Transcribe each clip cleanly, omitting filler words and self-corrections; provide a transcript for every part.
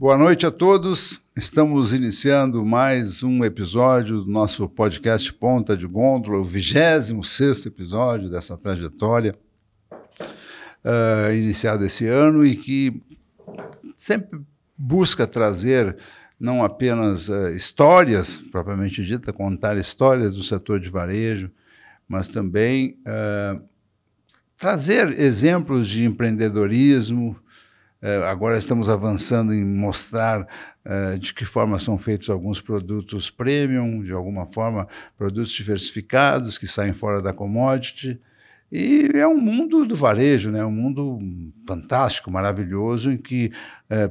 Boa noite a todos. Estamos iniciando mais um episódio do nosso podcast Ponta de Gôndola, o 26º episódio dessa trajetória iniciada esse ano e que sempre busca trazer não apenas histórias, propriamente dita, contar histórias do setor de varejo, mas também trazer exemplos de empreendedorismo. Agora estamos avançando em mostrar de que forma são feitos alguns produtos premium, de alguma forma produtos diversificados que saem fora da commodity. E é um mundo do varejo, né? Um mundo fantástico, maravilhoso, em que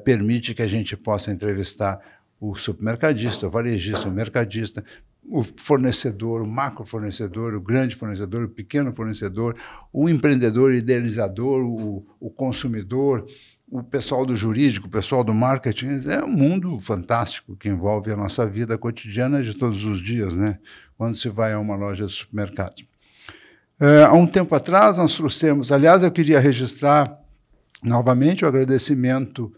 permite que a gente possa entrevistar o supermercadista, o varejista, o mercadista, o fornecedor, o macro fornecedor, o grande fornecedor, o pequeno fornecedor, o empreendedor idealizador, o consumidor, o pessoal do jurídico, o pessoal do marketing. É um mundo fantástico que envolve a nossa vida cotidiana de todos os dias, né? Quando se vai a uma loja de supermercados. Há um tempo atrás nós trouxemos, aliás, eu queria registrar novamente o agradecimento,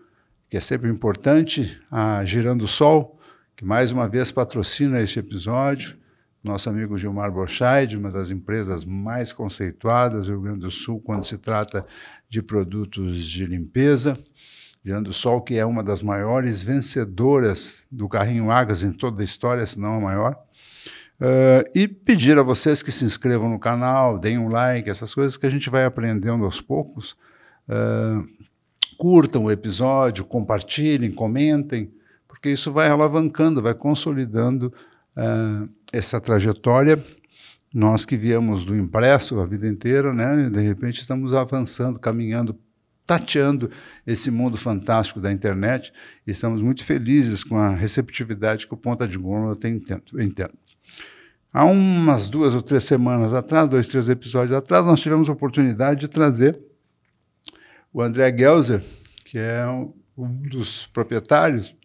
que é sempre importante, a Girando Sol, que mais uma vez patrocina este episódio, nosso amigo Gilmar Borchardt, uma das empresas mais conceituadas do Rio Grande do Sul quando se trata de produtos de limpeza. Girando Sol, que é uma das maiores vencedoras do carrinho Águas em toda a história, se não a maior. E pedir a vocês que se inscrevam no canal, deem um like, essas coisas que a gente vai aprendendo aos poucos. Curtam o episódio, compartilhem, comentem, porque isso vai alavancando, vai consolidando essa trajetória. Nós que viemos do impresso a vida inteira, né? De repente estamos avançando, caminhando, tateando esse mundo fantástico da internet e estamos muito felizes com a receptividade que o Ponta de Gôndola tem entendo. Há umas 2 ou 3 semanas atrás, 2, 3 episódios atrás, nós tivemos a oportunidade de trazer o André Guelzer, que é um dos proprietários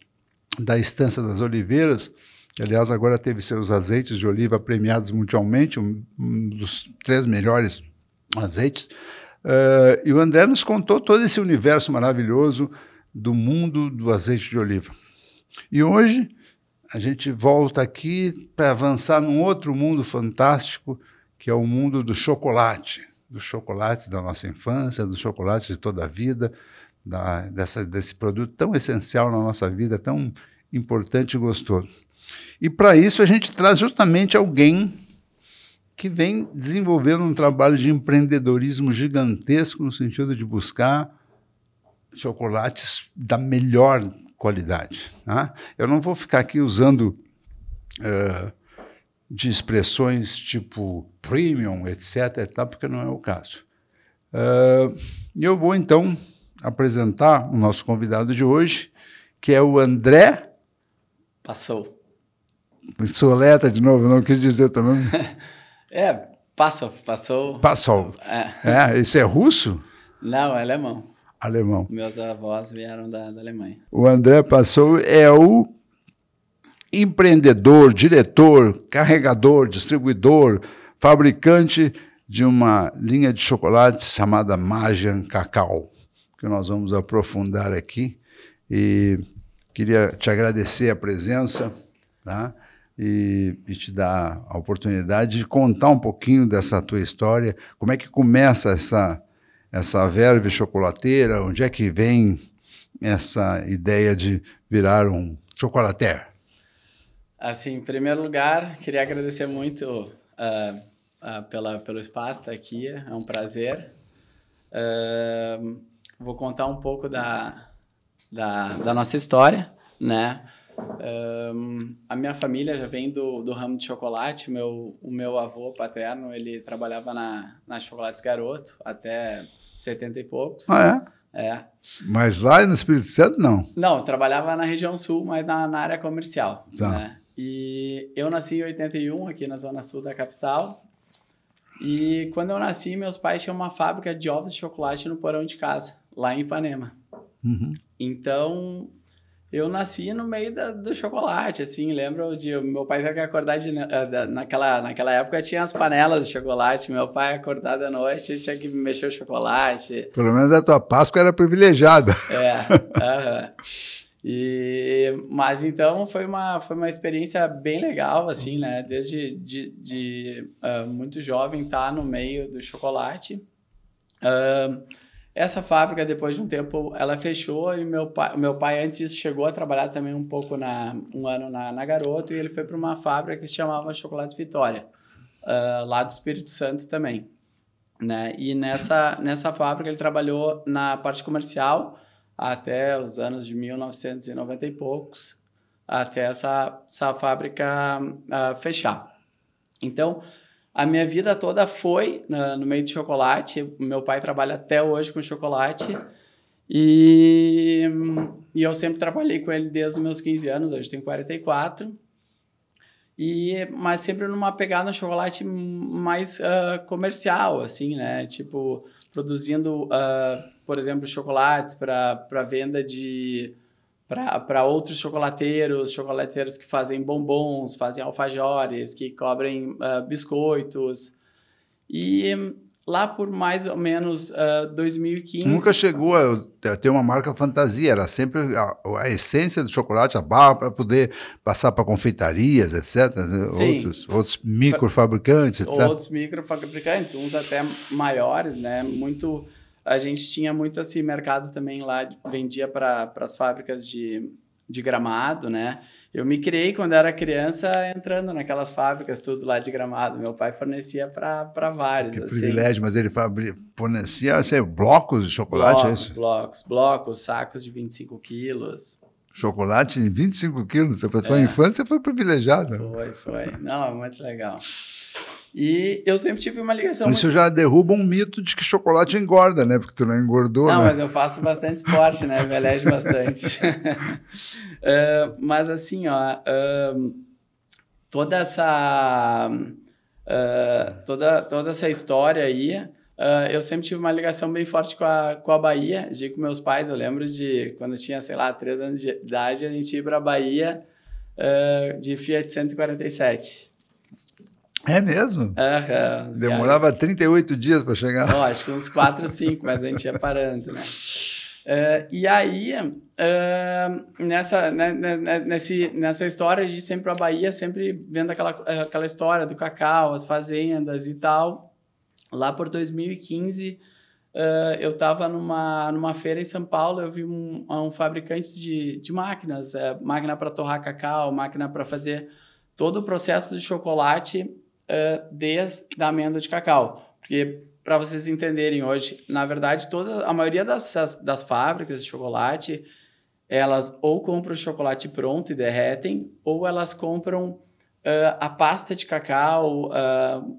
da Estância das Oliveiras, que, aliás, agora teve seus azeites de oliva premiados mundialmente, um dos 3 melhores azeites. E o André nos contou todo esse universo maravilhoso do mundo do azeite de oliva. E hoje a gente volta aqui para avançar num outro mundo fantástico, que é o mundo do chocolate, dos chocolates da nossa infância, dos chocolates de toda a vida, desse produto tão essencial na nossa vida, tão importante e gostoso. E para isso a gente traz justamente alguém que vem desenvolvendo um trabalho de empreendedorismo gigantesco no sentido de buscar chocolates da melhor qualidade. Tá? Eu não vou ficar aqui usando de expressões tipo premium, etc., porque não é o caso. E eu vou, então, apresentar o nosso convidado de hoje, que é o André... Passou. Soleta de novo, não quis dizer teu nome. Passou. Passou. Isso é russo? Não, é alemão. Alemão. Meus avós vieram da Alemanha. O André Passou é o empreendedor, diretor, carregador, distribuidor, fabricante de uma linha de chocolates chamada Magian Cacau, que nós vamos aprofundar aqui. E queria te agradecer a presença, tá? E te dar a oportunidade de contar um pouquinho dessa tua história, como é que começa essa verve chocolateira, onde é que vem essa ideia de virar um chocolatier? Assim, em primeiro lugar, queria agradecer muito pelo espaço estar aqui, é um prazer. Vou contar um pouco da nossa história, né? A minha família já vem do ramo de chocolate. O meu avô paterno, ele trabalhava na Chocolates Garoto até 70 e poucos. É? Mas lá no Espírito Santo, não? Não, trabalhava na região sul, mas na área comercial. Tá. Né? E eu nasci em 81, aqui na zona sul da capital. E quando eu nasci, meus pais tinham uma fábrica de ovos de chocolate no porão de casa, lá em Ipanema. Uhum. Então, eu nasci no meio do chocolate, assim, lembro de meu pai ter que acordar naquela época tinha as panelas de chocolate, meu pai acordar da noite tinha que mexer o chocolate. Pelo menos a tua Páscoa era privilegiada. Mas então foi uma experiência bem legal, assim, né? Desde muito jovem estar no meio do chocolate. Essa fábrica, depois de um tempo, ela fechou e meu pai antes disso chegou a trabalhar também um pouco, um ano na Garoto, e ele foi para uma fábrica que se chamava Chocolate Vitória, lá do Espírito Santo também, né? E nessa fábrica ele trabalhou na parte comercial até os anos de 1990 e poucos, até essa fábrica fechar. Então, a minha vida toda foi no meio de chocolate. Meu pai trabalha até hoje com chocolate. E eu sempre trabalhei com ele desde os meus 15 anos. Hoje tenho 44. Mas sempre numa pegada no chocolate mais comercial, assim, né? Tipo, produzindo, por exemplo, chocolates para venda para outros chocolateiros que fazem bombons, fazem alfajores, que cobrem biscoitos. E lá por mais ou menos 2015... Nunca chegou a ter uma marca fantasia, era sempre a essência do chocolate, a barra para poder passar para confeitarias, etc. Sim. Outros microfabricantes, etc. Outros microfabricantes, uns até maiores, né? A gente tinha muito esse mercado também lá, vendia para as fábricas de Gramado, né? Eu me criei quando era criança entrando naquelas fábricas, tudo lá de Gramado. Meu pai fornecia para vários. Que assim. privilégio, mas ele fornecia blocos de chocolate, é isso? Blocos, sacos de 25 quilos. Chocolate de 25 quilos? Para a sua infância foi privilegiada. Foi. Não, é muito legal. E eu sempre tive uma ligação... Isso já derruba um mito de que chocolate engorda, né? Porque tu não engordou, não, né? Mas eu faço bastante esporte, né? Envelhece bastante. Mas assim, ó... toda essa história aí... eu sempre tive uma ligação bem forte com a Bahia. Com meus pais, eu lembro de... Quando eu tinha, sei lá, 3 anos de idade, a gente ia para a Bahia de Fiat 147. É mesmo? Demorava 38 dias para chegar. Acho que uns 4 ou 5, mas a gente ia parando, né? E aí, nessa história de sempre a Bahia, sempre vendo aquela história do cacau, as fazendas e tal, lá por 2015, eu estava numa feira em São Paulo, eu vi um fabricante de máquinas, máquina para torrar cacau, máquina para fazer todo o processo de chocolate, desde a amêndoa de cacau. Porque, para vocês entenderem hoje, na verdade, a maioria das fábricas de chocolate, elas ou compram o chocolate pronto e derretem, ou elas compram a pasta de cacau,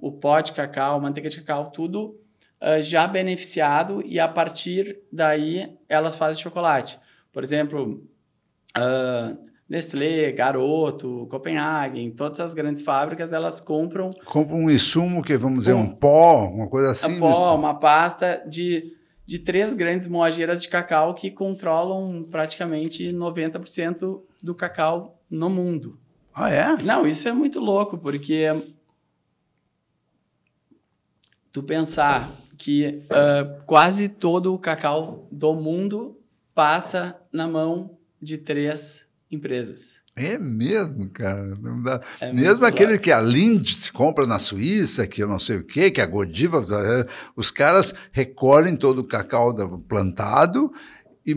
o pó de cacau, manteiga de cacau, tudo já beneficiado, e a partir daí elas fazem chocolate. Por exemplo, Nestlé, Garoto, Copenhagen, todas as grandes fábricas, elas compram um insumo que, vamos dizer, um pó, uma coisa assim. Uma pasta de 3 grandes moageiras de cacau que controlam praticamente 90% do cacau no mundo. Ah, é? Não, isso é muito louco, porque tu pensar que quase todo o cacau do mundo passa na mão de 3 empresas. É mesmo, cara. Não dá. Mesmo aquele que a Lindt se compra na Suíça, que eu não sei o quê, que a Godiva, os caras recolhem todo o cacau plantado e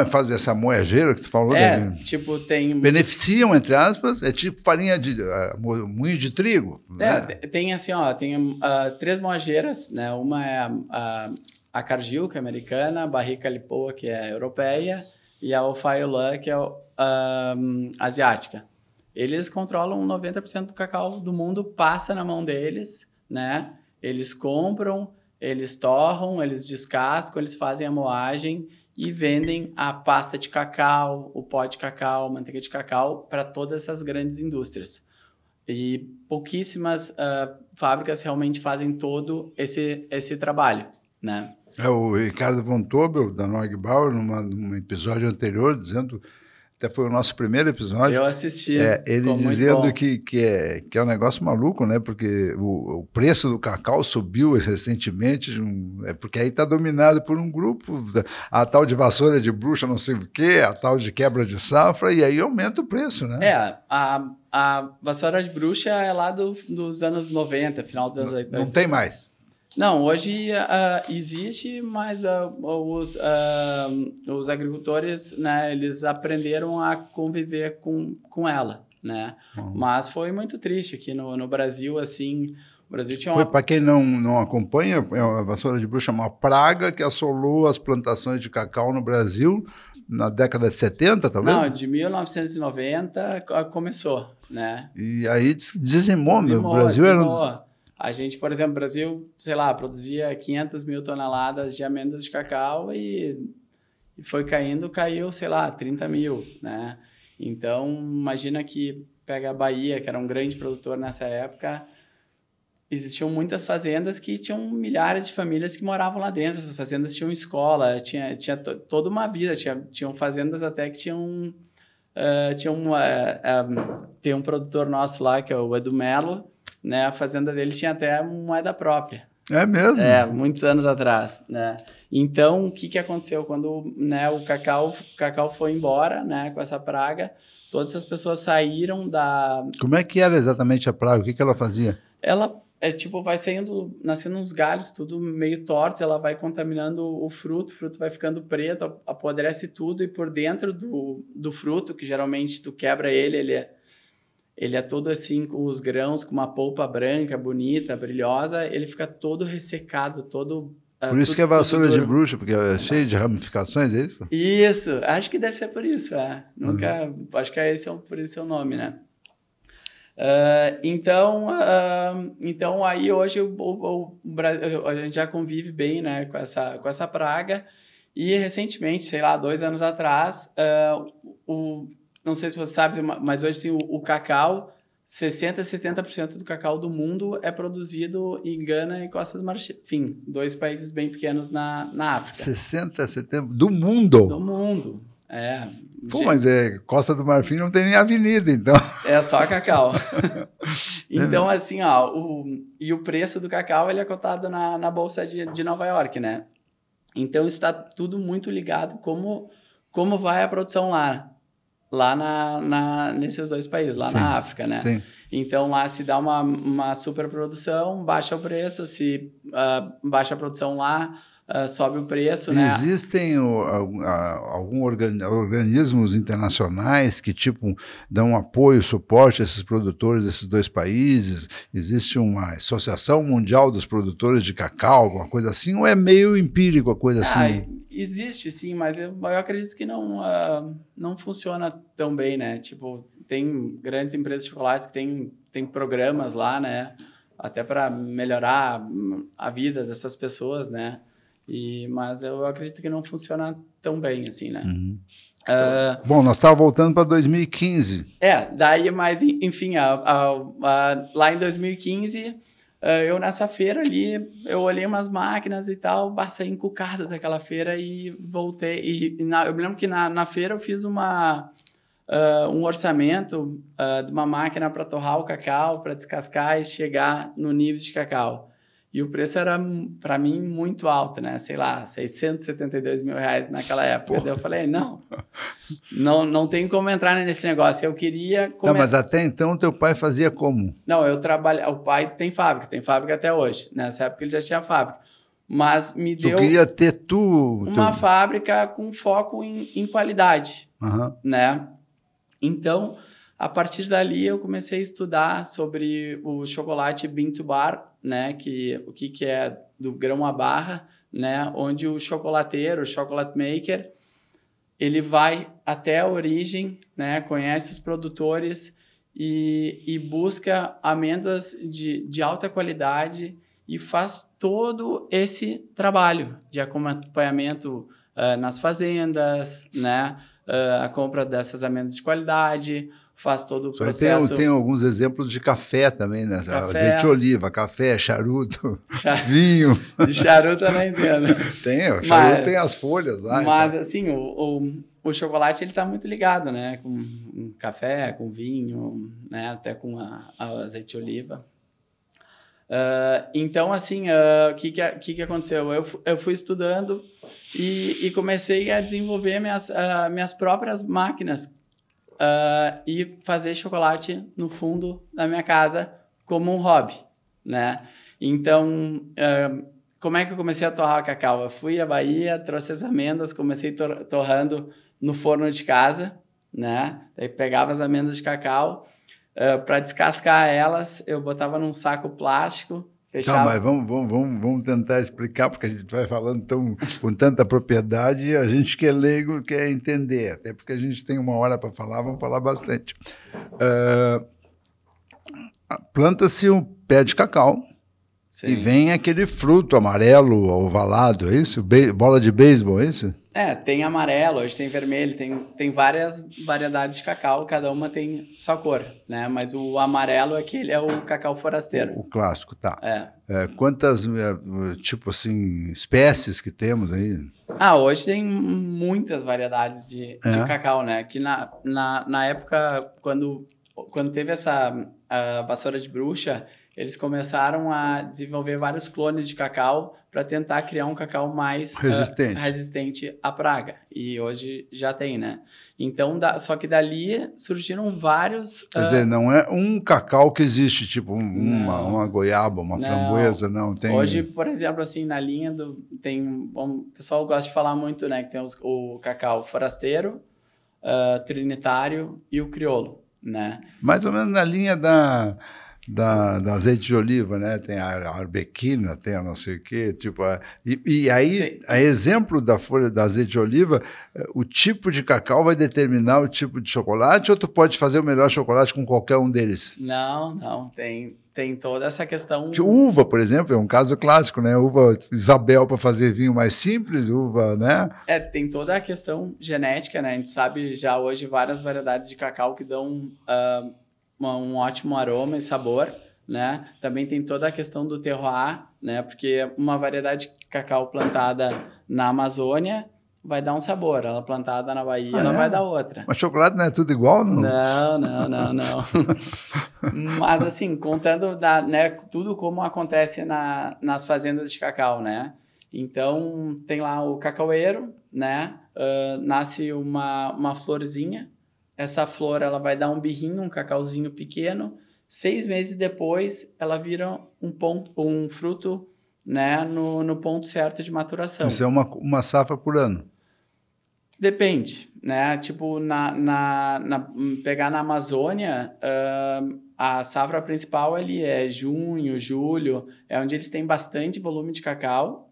fazem essa moageira que tu falou. Tipo, tem... Beneficiam, entre aspas, é tipo farinha de moinho de trigo. Né? Tem assim, tem 3 moageiras, né? Uma é a Cargill, que é americana, a Barrica Lipoa, que é europeia, e a Ofayulan, que é asiática. Eles controlam 90% do cacau do mundo, passa na mão deles, né? Eles compram, eles torram, eles descascam, eles fazem a moagem e vendem a pasta de cacau, o pó de cacau, a manteiga de cacau para todas essas grandes indústrias. E pouquíssimas fábricas realmente fazem todo esse trabalho, né? O Ricardo von Tobel, da Neugebauer, num episódio anterior, dizendo até foi o nosso primeiro episódio. Eu assisti. Ele dizendo que é um negócio maluco, né? Porque o preço do cacau subiu recentemente, porque aí está dominado por um grupo, a tal de vassoura de bruxa, não sei o quê, a tal de quebra de safra, e aí aumenta o preço, né? A vassoura de bruxa é lá dos anos 90, final dos anos 80. Não tem mais. Não, hoje existe, mas os agricultores, né, eles aprenderam a conviver com ela, né? Mas foi muito triste aqui no Brasil, assim, o Brasil tinha Foi, para quem não acompanha, a vassoura de bruxa é uma praga que assolou as plantações de cacau no Brasil na década de 70, talvez? Não, de 1990 começou, né? E aí dizimou, meu. O Brasil era A gente, por exemplo, o Brasil, sei lá, produzia 500 mil toneladas de amêndoas de cacau e foi caiu, sei lá, 30 mil, né? Então, imagina que pega a Bahia, que era um grande produtor nessa época, existiam muitas fazendas que tinham milhares de famílias que moravam lá dentro. Essas fazendas tinham escola, tinha toda uma vida, tinham fazendas até que tinham... tem um produtor nosso lá, que é o Edu Melo, né? A fazenda dele tinha até moeda própria. É mesmo? Muitos anos atrás, né? Então, o que aconteceu? Quando, né, o cacau foi embora, né, com essa praga, todas essas pessoas saíram da... Como é que era exatamente a praga? O que ela fazia? Ela, vai nascendo uns galhos, tudo meio tortos, ela vai contaminando o fruto vai ficando preto, apodrece tudo, e por dentro do fruto, que geralmente tu quebra ele é todo assim, com os grãos, com uma polpa branca, bonita, brilhosa, ele fica todo ressecado, todo... Por isso que é vassoura de bruxa, porque é cheio de ramificações, é isso? Isso, acho que deve ser por isso, Nunca, acho que por esse é o nome, né? Então aí hoje a gente já convive bem, né, com essa praga, e recentemente, sei lá, 2 anos atrás, não sei se você sabe, mas hoje sim, o cacau, 60% a 70% do cacau do mundo é produzido em Gana e Costa do Marfim, 2 países bem pequenos na África. 60% a 70% do mundo? Do mundo, Pô, mas Costa do Marfim não tem nem avenida, então. É só cacau. Então, assim, e o preço do cacau, ele é cotado na Bolsa de Nova York, né? Então, isso está tudo muito ligado como vai a produção lá nesses 2 países, lá sim, na África, né? Sim. Então, lá se dá uma superprodução, baixa o preço, se baixa a produção lá, sobe o preço, né? Existem alguns organismos internacionais que, tipo, dão apoio, suporte a esses produtores desses 2 países? Existe uma Associação Mundial dos Produtores de Cacau, alguma coisa assim, ou é meio empírico a coisa assim? Existe, sim, mas eu acredito que não funciona tão bem, né? Tipo, tem grandes empresas de chocolates que tem programas lá, né? Até para melhorar a vida dessas pessoas, né? Mas eu acredito que não funciona tão bem, assim, né? Uhum. Bom, nós estávamos voltando para 2015. Daí, mas, enfim, lá em 2015... eu nessa feira ali, eu olhei umas máquinas e tal, saí encucado daquela feira e voltei. Eu me lembro que na feira eu fiz um orçamento de uma máquina para torrar o cacau, para descascar e chegar no nível de cacau. E o preço era, para mim, muito alto, né? Sei lá, R$672 mil naquela época. Daí eu falei, não tem como entrar nesse negócio. Eu queria... Não, mas até então teu pai fazia como? Não, o pai tem fábrica até hoje. Nessa época ele já tinha fábrica. Mas me deu... Tu queria ter uma fábrica com foco em qualidade, né? Então, a partir dali eu comecei a estudar sobre o chocolate bean to bar, né, o que é do grão à barra, né, onde o chocolateiro, o chocolate maker, ele vai até a origem, né, conhece os produtores e busca amêndoas de alta qualidade e faz todo esse trabalho de acompanhamento nas fazendas, né, a compra dessas amêndoas de qualidade, faz todo o processo. Tem alguns exemplos de café também, né? Azeite de oliva, café, charuto, vinho. De charuto eu não entendo. Charuto tem as folhas lá. Mas, assim, o chocolate ele está muito ligado, né? Com café, com vinho, né? Até com a azeite de oliva. Então, assim, o que aconteceu? Eu fui estudando e comecei a desenvolver minhas próprias máquinas e fazer chocolate no fundo da minha casa como um hobby, né? Então, como é que eu comecei a torrar o cacau? Eu fui à Bahia, trouxe as amêndoas, comecei torrando no forno de casa, né? Daí pegava as amêndoas de cacau, para descascar elas, eu botava num saco plástico, fechava... Tá, mas vamos tentar explicar, porque a gente vai falando com tanta propriedade e a gente que é leigo quer entender, até porque a gente tem 1 hora para falar, vamos falar bastante. Planta-se um pé de cacau. Sim. E vem aquele fruto amarelo, ovalado, é isso? Bola de beisebol, é isso? Tem amarelo, hoje tem vermelho, tem várias variedades de cacau, cada uma tem sua cor, né? Mas o amarelo aquele é o cacau forasteiro. O clássico, tá. Quantas, tipo assim, espécies que temos aí? Hoje tem muitas variedades de cacau, né? Que na época, quando teve essa vassoura de bruxa, eles começaram a desenvolver vários clones de cacau para tentar criar um cacau mais resistente à praga. E hoje já tem, né? Então, só que dali surgiram vários... Quer dizer, não é um cacau que existe, tipo uma goiaba, uma framboesa, não. Tem... Hoje, por exemplo, assim, na linha o pessoal gosta de falar muito, né? Que tem o cacau forasteiro, trinitário e o crioulo, né? Mais ou menos na linha da azeite de oliva, né? Tem a arbequina, tem a não sei o quê, tipo... E aí, sim, a exemplo da folha da azeite de oliva, o tipo de cacau vai determinar o tipo de chocolate ou tu pode fazer o melhor chocolate com qualquer um deles? Não. Tem toda essa questão... Que uva, por exemplo, é um caso clássico, né? Uva Isabel para fazer vinho mais simples, uva, né? Tem toda a questão genética, né? A gente sabe já hoje várias variedades de cacau que dão... um ótimo aroma e sabor, né? Também tem toda a questão do terroir, né? Porque uma variedade de cacau plantada na Amazônia vai dar um sabor, ela plantada na Bahia, ela vai dar outra. Mas chocolate não é tudo igual, não? Não. Mas assim, contando né, tudo como acontece nas fazendas de cacau, né? Então, tem lá o cacaueiro, né? Nasce uma florzinha. Essa flor, ela vai dar um birrinho, um cacauzinho pequeno. 6 meses depois, ela vira um fruto, né, no ponto certo de maturação. Isso é uma safra por ano? Depende, né? Tipo, pegar na Amazônia, a safra principal ali é junho, julho, é onde eles têm bastante volume de cacau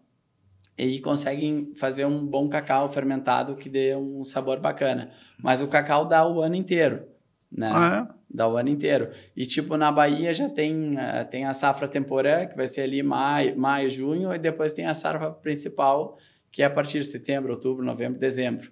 e conseguem fazer um bom cacau fermentado que dê um sabor bacana. Mas o cacau dá o ano inteiro, né? Dá o ano inteiro. E, tipo, na Bahia já tem a safra temporã, que vai ser ali maio, junho, e depois tem a safra principal, que é a partir de setembro, outubro, novembro, dezembro.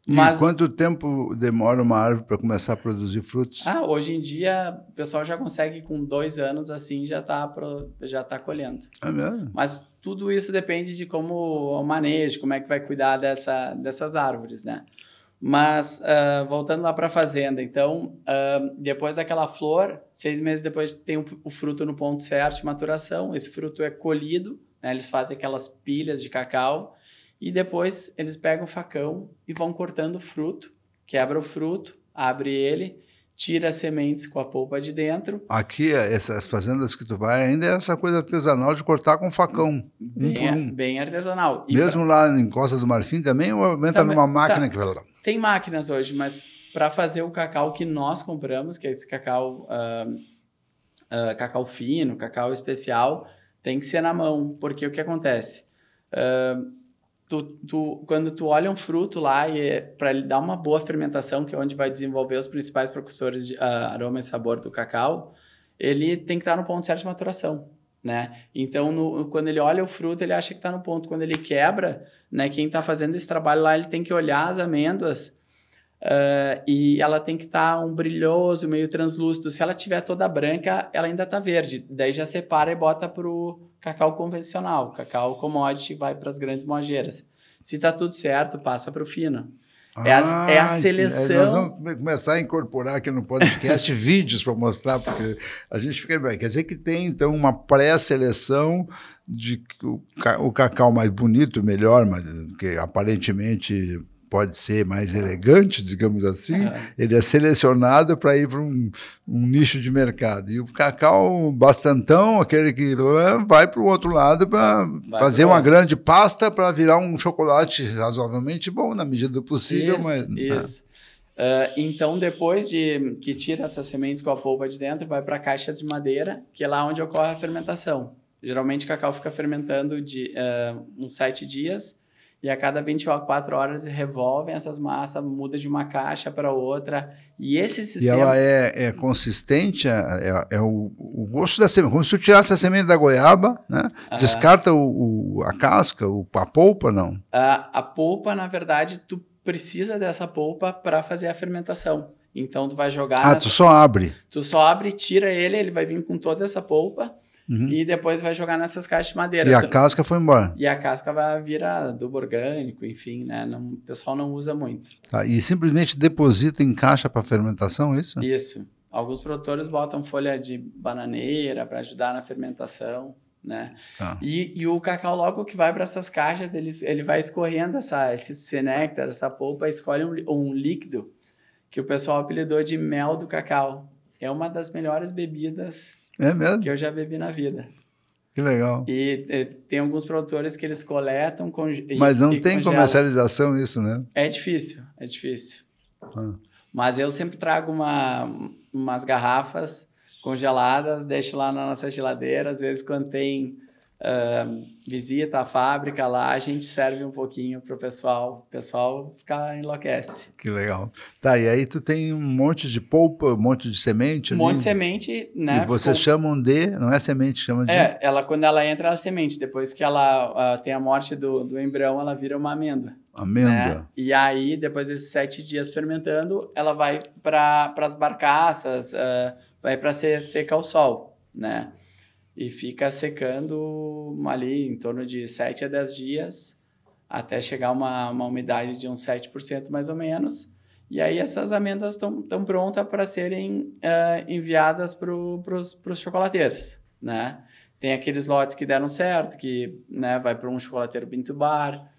Mas... E quanto tempo demora uma árvore para começar a produzir frutos? Hoje em dia, o pessoal já consegue, com 2 anos, assim, já tá colhendo. É mesmo? Mas tudo isso depende de como o manejo, como é que vai cuidar dessas árvores, né? Mas, voltando lá para a fazenda, então, depois daquela flor, 6 meses depois tem o fruto no ponto certo de maturação, esse fruto é colhido, né? Eles fazem aquelas pilhas de cacau, e depois eles pegam o facão e vão cortando o fruto, quebra o fruto, abre ele, tira as sementes com a polpa de dentro. Aqui, essas fazendas que tu vai, ainda é essa coisa artesanal de cortar com facão, Bem artesanal. Mesmo lá em Costa do Marfim também, ou entra numa máquina que... Tem máquinas hoje, mas para fazer o cacau que nós compramos, que é esse cacau, cacau fino, cacau especial, tem que ser na mão, porque o que acontece? Quando tu olha um fruto lá, para ele dar uma boa fermentação, que é onde vai desenvolver os principais precursores de aroma e sabor do cacau, ele tem que estar no ponto certo de maturação, né? Então, quando ele olha o fruto, ele acha que está no ponto. Quando ele quebra, né, quem está fazendo esse trabalho lá, ele tem que olhar as amêndoas e ela tem que estar um brilhoso, meio translúcido. Se ela tiver toda branca, ela ainda está verde. Daí já separa e bota para o cacau convencional. Cacau commodity vai para as grandes moageiras. Se está tudo certo, passa para o fino. É a seleção. Nós vamos começar a incorporar aqui no podcast vídeos para mostrar, porque a gente fica bem. Quer dizer que tem, então, uma pré-seleção de o cacau mais bonito, melhor, mas que aparentemente pode ser mais elegante, digamos assim, ele é selecionado para ir para um nicho de mercado. E o cacau bastantão, aquele que vai para o outro lado para fazer uma grande pasta para virar um chocolate razoavelmente bom, na medida do possível. Isso. Então, depois de que tira essas sementes com a polpa de dentro, vai para caixas de madeira, que é lá onde ocorre a fermentação. Geralmente, o cacau fica fermentando de uns 7 dias, e a cada 24 horas revolvem essas massas, muda de uma caixa para outra. E esse sistema... E ela é consistente, é o gosto da semente. Como se tu tirasse a semente da goiaba, né? Descarta a casca, a polpa, não? A polpa, na verdade, tu precisa dessa polpa para fazer a fermentação. Então, tu vai jogar... tu só abre. Tu só abre, tira ele vai vir com toda essa polpa. E depois vai jogar nessas caixas de madeira. E a casca foi embora. E a casca vai virar adubo orgânico, enfim, né? O pessoal não usa muito. E simplesmente deposita em caixa para fermentação, é isso? Isso. Alguns produtores botam folha de bananeira para ajudar na fermentação, né? E o cacau, logo que vai para essas caixas, ele vai escorrendo esse néctar, essa polpa, escolhe um líquido que o pessoal apelidou de mel do cacau. É uma das melhores bebidas... É mesmo? Que eu já bebi na vida. Que legal. E tem alguns produtores que eles coletam... Mas não tem comercialização isso, né? É difícil. Mas eu sempre trago umas garrafas congeladas, deixo lá na nossa geladeira. Às vezes, quando tem visita à fábrica lá, a gente serve um pouquinho para o pessoal. O pessoal enlouquece. Que legal. E aí tu tem um monte de polpa, um monte de semente? Um monte de semente, né? E vocês chamam de... Não é semente, chama de... Quando ela entra, ela é semente. Depois que ela tem a morte do embrião, ela vira uma amêndoa. Amêndoa. Né? E aí, depois desses 7 dias fermentando, ela vai para as barcaças, vai para ser seca ao sol, né? E fica secando ali em torno de 7 a 10 dias, até chegar uma umidade de uns 7% mais ou menos. E aí essas amêndoas estão prontas para serem enviadas para os chocolateiros, né? Tem aqueles lotes que deram certo, que, né, vai para um chocolateiro Bean to Bar,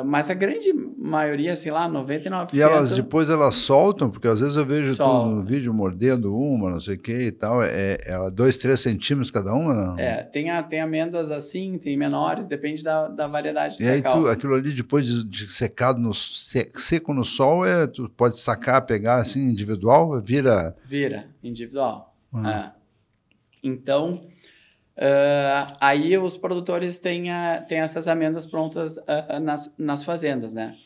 mas a grande maioria, sei lá, 99%... E depois elas soltam, porque às vezes eu vejo tu no vídeo mordendo uma, não sei o que e tal, ela 2, 3 centímetros cada uma? Não? Tem amêndoas assim, tem menores, depende da variedade de cacau. E aí aquilo ali depois de secado, seco no sol, tu pode sacar, pegar assim, individual, vira... Vira, individual. Então... aí os produtores têm essas amêndoas prontas nas fazendas, né?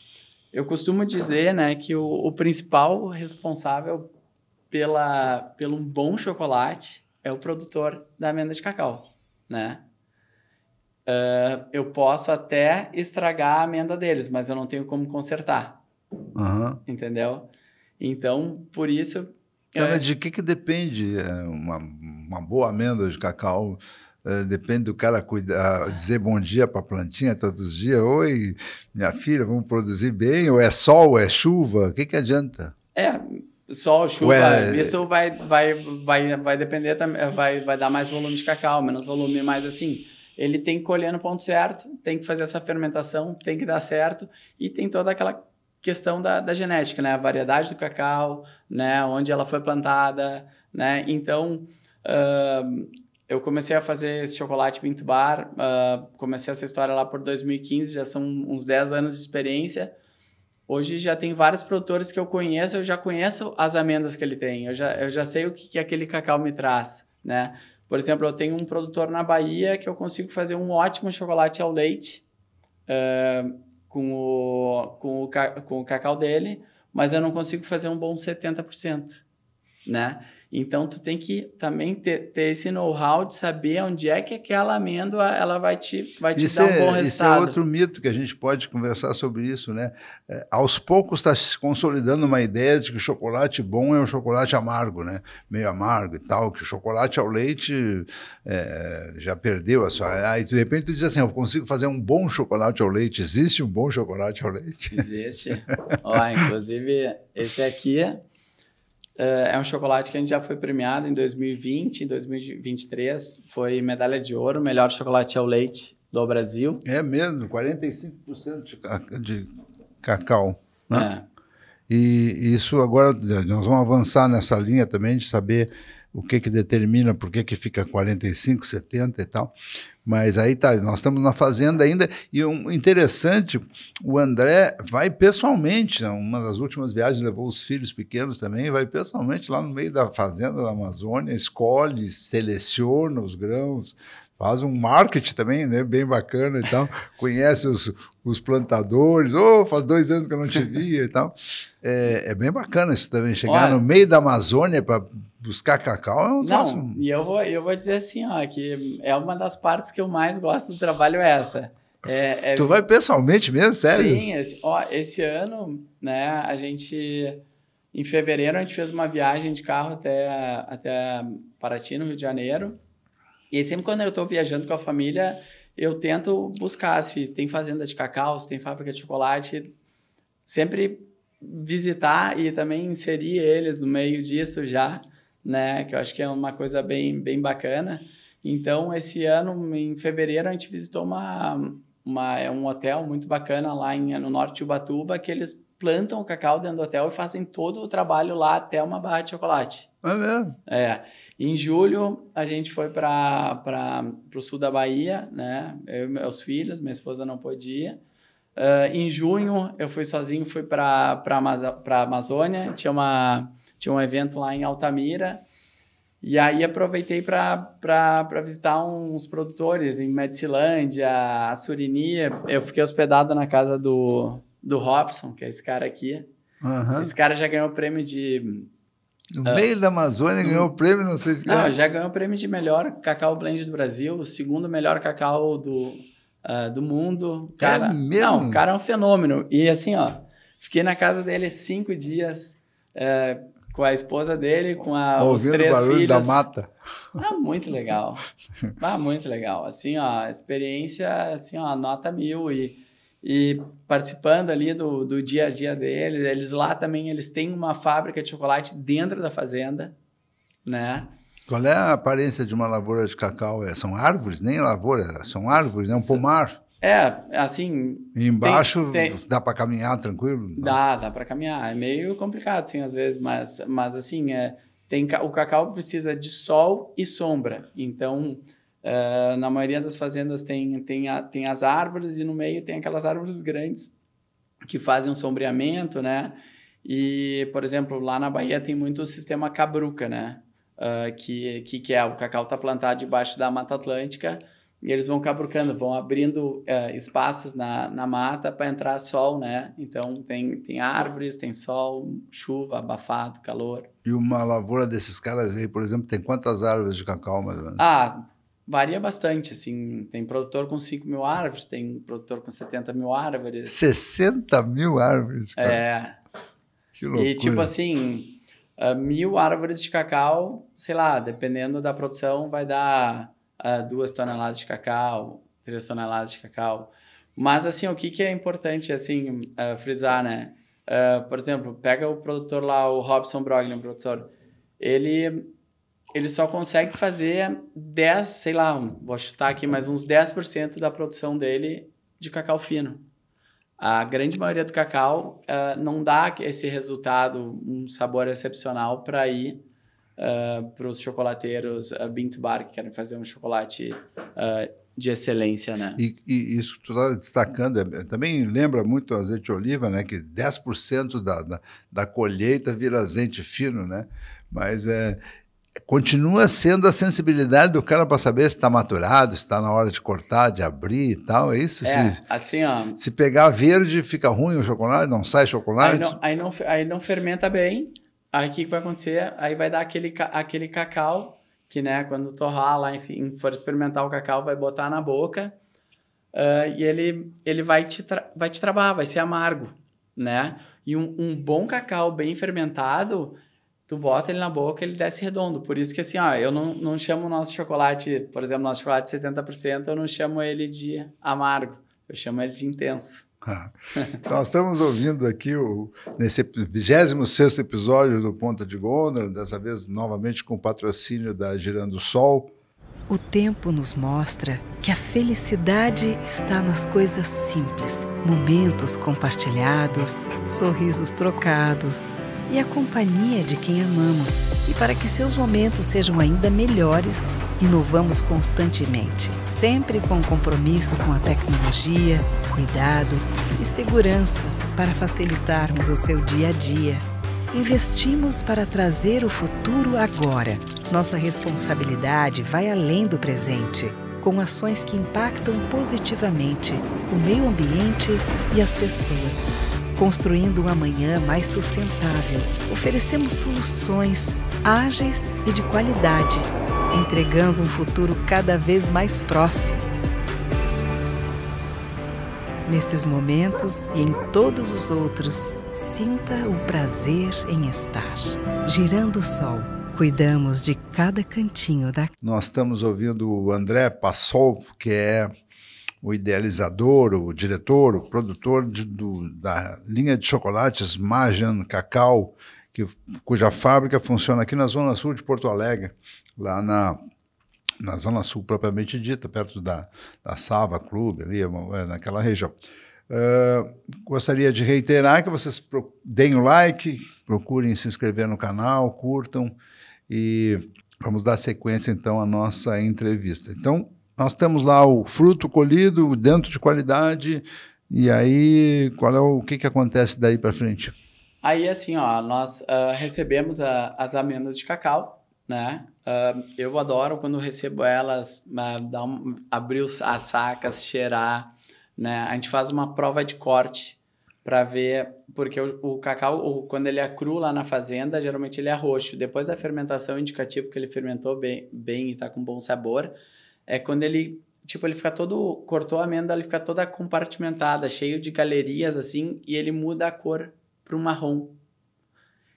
Eu costumo dizer, né, que o principal responsável pelo um bom chocolate é o produtor da amêndoa de cacau, né? Eu posso até estragar a amêndoa deles, mas eu não tenho como consertar, entendeu? Então, por isso... Mas de que depende uma boa amêndoa de cacau? Depende do cara dizer bom dia para a plantinha todos os dias. Oi, minha filha, vamos produzir bem? Ou é sol, ou é chuva? O que adianta? Sol, chuva, isso vai depender também, vai dar mais volume de cacau, menos volume, mais assim. Ele tem que colher no ponto certo, tem que fazer essa fermentação, tem que dar certo, e tem toda aquela questão da genética, né? A variedade do cacau, né? Onde ela foi plantada, né? Então, eu comecei a fazer esse chocolate Bean to Bar, comecei essa história lá por 2015, já são uns 10 anos de experiência. Hoje já tem vários produtores que eu já conheço as amêndoas que ele tem, eu já sei o que aquele cacau me traz, né? Por exemplo, eu tenho um produtor na Bahia que eu consigo fazer um ótimo chocolate ao leite, com o cacau dele, mas eu não consigo fazer um bom 70%, né? Então, tu tem que também ter esse know-how de saber onde é que aquela amêndoa ela vai te dar um bom resultado. Isso é outro mito que a gente pode conversar sobre isso, né? Aos poucos está se consolidando uma ideia de que o chocolate bom é um chocolate amargo, né? Meio amargo e tal, que o chocolate ao leite já perdeu a sua... Aí, de repente, tu diz assim, eu consigo fazer um bom chocolate ao leite. Existe um bom chocolate ao leite? Existe. Ó, inclusive, esse aqui... é um chocolate que a gente já foi premiado em 2020, em 2023, foi medalha de ouro, melhor chocolate ao leite do Brasil. É mesmo, 45% de cacau, né? E isso agora, nós vamos avançar nessa linha também de saber o que determina, por que fica 45, 70 e tal. Mas aí tá, nós estamos na fazenda ainda, e interessante, o André vai pessoalmente, uma das últimas viagens, levou os filhos pequenos também, vai pessoalmente lá no meio da fazenda da Amazônia, escolhe, seleciona os grãos, faz um marketing também, né, bem bacana e tal, conhece os plantadores, faz 2 anos que eu não te via e tal. É bem bacana isso também, chegar no meio da Amazônia para buscar cacau é um troço. Não, e eu vou dizer assim, ó, que é uma das partes que eu mais gosto do trabalho essa. Tu vai pessoalmente mesmo, sério? Sim, esse ano, né, em fevereiro, a gente fez uma viagem de carro até Paraty, no Rio de Janeiro, e sempre quando eu estou viajando com a família, eu tento buscar se tem fazenda de cacau, se tem fábrica de chocolate, sempre visitar e também inserir eles no meio disso já, né? Que eu acho que é uma coisa bem, bem bacana. Então, esse ano, em fevereiro, a gente visitou um hotel muito bacana lá no norte de Ubatuba, que eles plantam o cacau dentro do hotel e fazem todo o trabalho lá até uma barra de chocolate. É mesmo? Em julho, a gente foi para o sul da Bahia, né? Eu e meus filhos, minha esposa não podia. Em junho, eu fui sozinho, fui para a Amazônia, tinha um evento lá em Altamira, e aí aproveitei para visitar uns produtores em Medicilândia, Surini. Eu fiquei hospedado na casa do Robson, que é esse cara aqui. Uhum. Esse cara já ganhou o prêmio de... No meio da Amazônia ganhou o prêmio, não sei de quê. Não, já ganhou o prêmio de melhor cacau blend do Brasil, o segundo melhor cacau do mundo. Cara, mesmo? Não, o cara é um fenômeno. E assim, ó, fiquei na casa dele 5 dias, com a esposa dele, com os 3 filhos. Ouvindo o barulho da mata. Muito legal. Muito legal. Assim, ó, experiência, assim, ó, nota 1000 e participando ali do dia a dia deles. Eles lá também, eles têm uma fábrica de chocolate dentro da fazenda, né? Qual é a aparência de uma lavoura de cacau? São árvores? Nem lavoura, são árvores, né? Um pomar. Assim... E embaixo dá para caminhar tranquilo? Dá para caminhar. É meio complicado, assim, às vezes, mas assim, o cacau precisa de sol e sombra. Então, na maioria das fazendas tem as árvores e no meio tem aquelas árvores grandes que fazem um sombreamento, né? E, por exemplo, lá na Bahia tem muito o sistema cabruca, né? Que é o cacau está plantado debaixo da Mata Atlântica e eles vão cabrucando, vão abrindo espaços na mata para entrar sol, né? Então tem árvores, tem sol, chuva, abafado, calor. E uma lavoura desses caras aí, por exemplo, tem quantas árvores de cacau mais ou menos? Varia bastante, assim, tem produtor com 5.000 árvores, tem produtor com 70.000 árvores. 60.000 árvores? Cara. Que loucura. E tipo assim... 1.000 árvores de cacau, sei lá, dependendo da produção, vai dar 2 toneladas de cacau, 3 toneladas de cacau. Mas, assim, o que é importante, assim, frisar, né? Por exemplo, pega o produtor lá, o Robson Broglie, o produtor. Ele só consegue fazer 10, sei lá, vou chutar aqui, mas uns 10% da produção dele de cacau fino. A grande maioria do cacau não dá esse resultado, um sabor excepcional para ir para os chocolateiros bean to bar, que querem fazer um chocolate de excelência, né? E isso que tu está destacando, também lembra muito o azeite de oliva, né? Que 10% da colheita vira azeite fino, né? Mas continua sendo a sensibilidade do cara para saber se está maturado, se está na hora de cortar, de abrir e tal, é isso? Assim, ó... Se pegar verde, fica ruim o chocolate, não sai chocolate? Aí não fermenta bem, Aí o que vai acontecer? Aí vai dar aquele cacau, que, né, quando torrar lá, enfim, for experimentar o cacau, vai botar na boca, e ele vai te travar, vai ser amargo, né? E um bom cacau bem fermentado, tu bota ele na boca, ele desce redondo. Por isso que, assim, ó, eu não chamo o nosso chocolate, por exemplo, nosso chocolate 70%, eu não chamo ele de amargo, eu chamo ele de intenso. Nós estamos ouvindo aqui nesse 26º episódio do Ponta de Gondra, dessa vez novamente com o patrocínio da Girando Sol. O tempo nos mostra que a felicidade está nas coisas simples, momentos compartilhados, sorrisos trocados e a companhia de quem amamos. E para que seus momentos sejam ainda melhores, inovamos constantemente, sempre com compromisso com a tecnologia, cuidado e segurança para facilitarmos o seu dia a dia. Investimos para trazer o futuro agora. Nossa responsabilidade vai além do presente, com ações que impactam positivamente o meio ambiente e as pessoas. Construindo um amanhã mais sustentável, oferecemos soluções ágeis e de qualidade, entregando um futuro cada vez mais próximo. Nesses momentos e em todos os outros, sinta o prazer em estar. Girando Sol, cuidamos de cada cantinho da... Nós estamos ouvindo o André Passol, que é o idealizador, o diretor, o produtor da linha de chocolates Magian Cacau, cuja fábrica funciona aqui na Zona Sul de Porto Alegre, lá na Zona Sul propriamente dita, perto da Sava Clube, ali, naquela região. Gostaria de reiterar que vocês deem o like, procurem se inscrever no canal, curtam e vamos dar sequência então à nossa entrevista. Então, nós temos lá o fruto colhido dentro de qualidade e aí o que acontece daí para frente? Aí assim, ó, nós recebemos as amêndoas de cacau, né? Eu adoro quando recebo elas, abrir as sacas, cheirar, né? A gente faz uma prova de corte para ver, porque o cacau, quando ele é cru lá na fazenda, geralmente ele é roxo. Depois da fermentação, o indicativo que ele fermentou bem e está com bom sabor, é quando ele fica todo, cortou a amêndoa, ele fica toda compartimentada, cheio de galerias assim, e ele muda a cor para um marrom.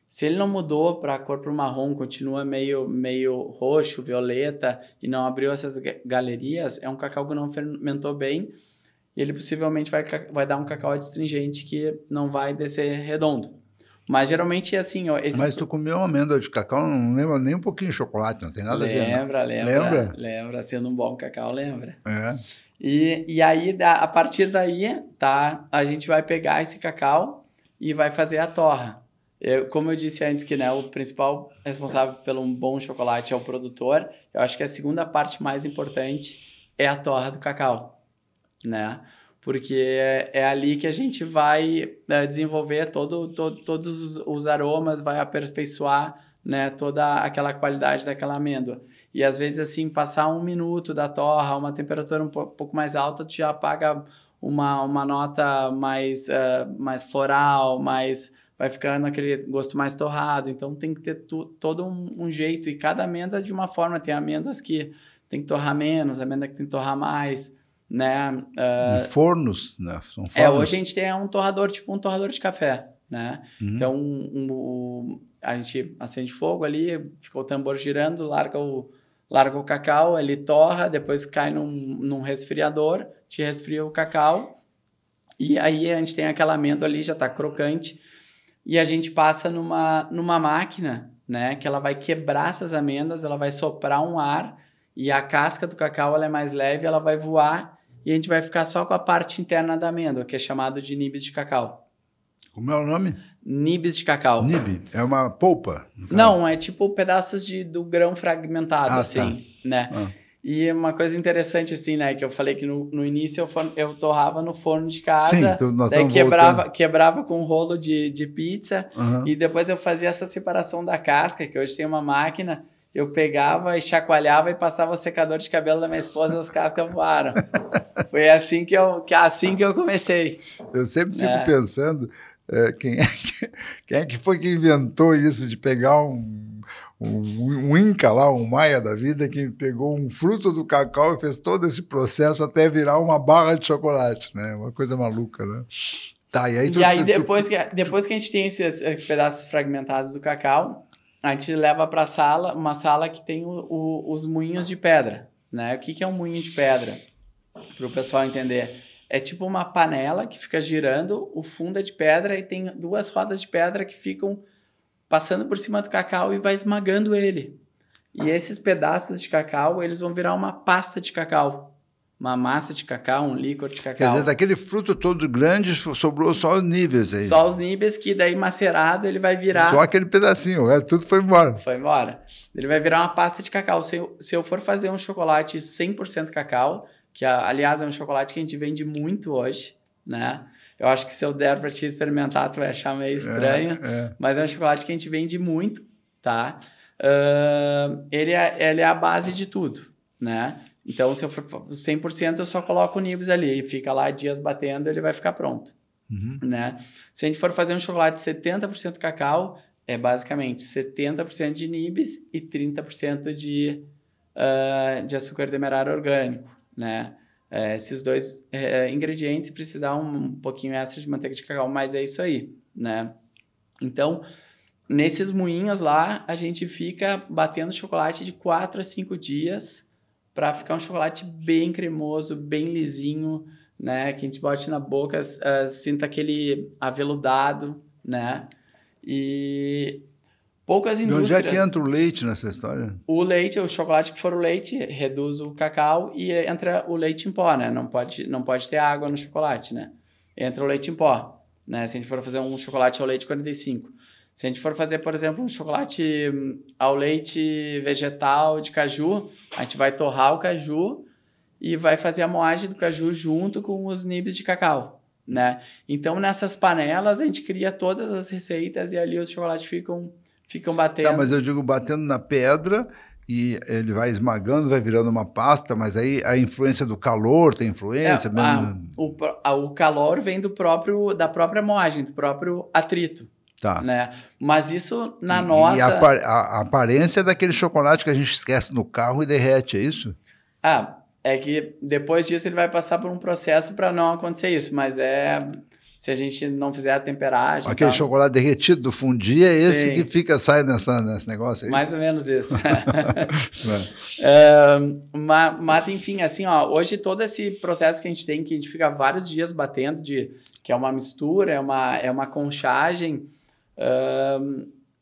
Se ele não mudou para a cor para o marrom, continua meio roxo, violeta, e não abriu essas galerias, é um cacau que não fermentou bem, e ele possivelmente vai dar um cacau adstringente que não vai descer redondo. Mas geralmente é assim, ó... Mas tu comeu uma amêndoa de cacau, não lembra nem um pouquinho de chocolate, não tem nada a ver. Lembra, sendo um bom cacau, lembra. É. E aí, a partir daí, tá, a gente vai pegar esse cacau e vai fazer a torra. Como eu disse antes que, né, o principal responsável pelo um bom chocolate é o produtor, eu acho que a segunda parte mais importante é a torra do cacau, né? Porque é ali que a gente vai desenvolver todos os aromas, vai aperfeiçoar, né, toda aquela qualidade daquela amêndoa. E às vezes, assim, passar 1 minuto da torra, uma temperatura um pouco mais alta, tu já paga uma nota mais floral, vai ficando aquele gosto mais torrado. Então tem que ter todo um jeito, e cada amêndoa de uma forma. Tem amêndoas que tem que torrar menos, amêndoa que tem que torrar mais, né? Fornos, né? São fornos. Hoje a gente tem um torrador, tipo um torrador de café, né? Então a gente acende fogo ali, fica o tambor girando, larga o cacau, ele torra, depois cai num resfriador, te resfria o cacau, e aí a gente tem aquela amêndoa ali, já tá crocante, e a gente passa numa máquina, né, que ela vai quebrar essas amêndoas, ela vai soprar um ar, e a casca do cacau ela é mais leve, ela vai voar, e a gente vai ficar só com a parte interna da amêndoa, que é chamado de nibs de cacau. Como é o nome? Nibs de cacau. Nib? É uma polpa? Não, é tipo pedaços do grão fragmentado, assim, tá, né? E uma coisa interessante, assim, né, que eu falei que no início eu torrava no forno de casa, sim, daí quebrava com um rolo de pizza, e depois eu fazia essa separação da casca, que hoje tem uma máquina, eu pegava e chacoalhava e passava o secador de cabelo da minha esposa e as cascas voaram. Foi assim que eu comecei. Eu sempre fico pensando Quem é que foi que inventou isso de pegar um Inca lá, um maia da vida, que pegou um fruto do cacau e fez todo esse processo até virar uma barra de chocolate, né? Uma coisa maluca, né? Tá, e aí, depois que a gente tem esses pedaços fragmentados do cacau, a gente leva para uma sala que tem os moinhos de pedra, né? O que é um moinho de pedra? Para o pessoal entender. É tipo uma panela que fica girando, o fundo é de pedra e tem 2 rodas de pedra que ficam passando por cima do cacau e vai esmagando ele. E esses pedaços de cacau, eles vão virar uma pasta de cacau. Uma massa de cacau, um líquor de cacau. Quer dizer, daquele fruto todo grande, sobrou só os níveis aí. Só os níveis que daí macerado ele vai virar... Só aquele pedacinho, o resto tudo foi embora. Foi embora. Ele vai virar uma pasta de cacau. Se eu for fazer um chocolate 100% cacau, que aliás é um chocolate que a gente vende muito hoje, né? Eu acho que se eu der para te experimentar, tu vai achar meio estranho, mas é um chocolate que a gente vende muito, tá? Ele é a base de tudo, né? Então, se eu for 100%, eu só coloco o nibs ali e fica lá dias batendo, ele vai ficar pronto, né? Se a gente for fazer um chocolate 70% cacau, é basicamente 70% de nibs e 30% de açúcar demerara orgânico, né? Esses 2 ingredientes precisam um pouquinho extra de manteiga de cacau, mas é isso aí, né? Então, nesses moinhos lá, a gente fica batendo chocolate de 4 a 5 dias para ficar um chocolate bem cremoso, bem lisinho, né? Que a gente bote na boca, sinta aquele aveludado, né? E poucas indústrias... De onde é que entra o leite nessa história? O leite, o chocolate que for o leite, reduz o cacau e entra o leite em pó, né? Não pode ter água no chocolate, né? Entra o leite em pó, né? Se a gente for fazer um chocolate ao leite 45. Se a gente for fazer, por exemplo, um chocolate ao leite vegetal de caju, a gente vai torrar o caju e vai fazer a moagem do caju junto com os nibs de cacau, né? Então, nessas panelas, a gente cria todas as receitas e ali os chocolates ficam batendo. Tá, mas eu digo batendo na pedra e ele vai esmagando, vai virando uma pasta, mas aí a influência do calor tem influência? O calor vem da própria moagem, do próprio atrito. Tá. Né? Mas isso na nossa... E a aparência é daquele chocolate que a gente esquece no carro e derrete, é isso? É que depois disso ele vai passar por um processo para não acontecer isso, mas se a gente não fizer a temperagem... Aquele chocolate derretido do fundi é esse que sai nesse negócio aí? Mais ou menos isso. Mas enfim, assim, ó, hoje todo esse processo que a gente fica vários dias batendo, que é uma mistura, é uma conchagem...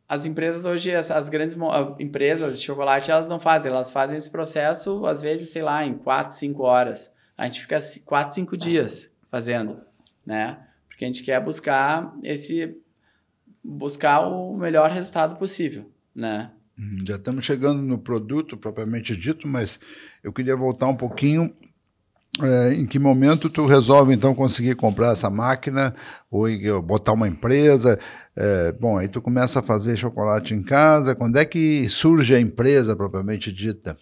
as empresas hoje, as grandes empresas de chocolate, elas não fazem, elas fazem esse processo, às vezes, sei lá, em 4, 5 horas. A gente fica 4, 5 dias fazendo, né? Porque a gente quer buscar o melhor resultado possível, né? Já estamos chegando no produto propriamente dito, mas eu queria voltar um pouquinho. Em que momento tu resolve, então, conseguir comprar essa máquina ou botar uma empresa? Bom, aí tu começa a fazer chocolate em casa. Quando é que surge a empresa propriamente dita?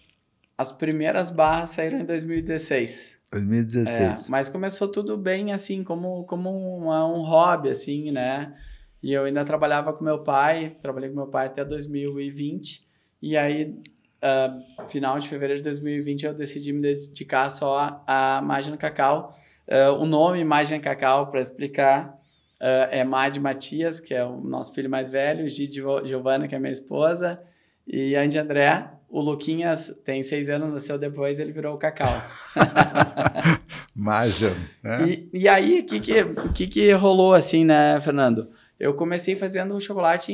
As primeiras barras saíram em 2016. 2016. Mas começou tudo bem, assim, como um hobby, assim, né? E eu ainda trabalhei com meu pai até 2020. E aí... final de fevereiro de 2020 eu decidi me dedicar só à Mágica Cacau. O nome Mágica Cacau, para explicar, é Mad Matias, que é o nosso filho mais velho, Gide Giovana, que é minha esposa, e Andy André. O Luquinhas tem 6 anos, nasceu depois, ele virou o Cacau. Mágica, né? E aí, o que rolou assim, né, Fernando? Eu comecei fazendo um chocolate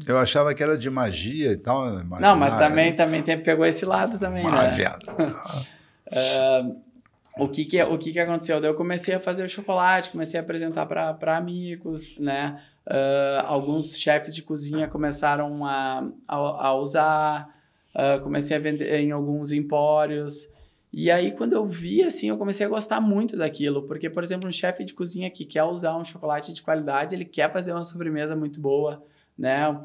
Eu achava que era de magia e tal. Não, mas também pegou esse lado também, magia. Né? O que aconteceu? Daí eu comecei a fazer o chocolate, comecei a apresentar para amigos, né? Alguns chefes de cozinha começaram a usar, comecei a vender em alguns empórios. E aí, quando eu vi, assim, eu comecei a gostar muito daquilo, porque, por exemplo, um chefe de cozinha que quer usar um chocolate de qualidade, ele quer fazer uma sobremesa muito boa, né?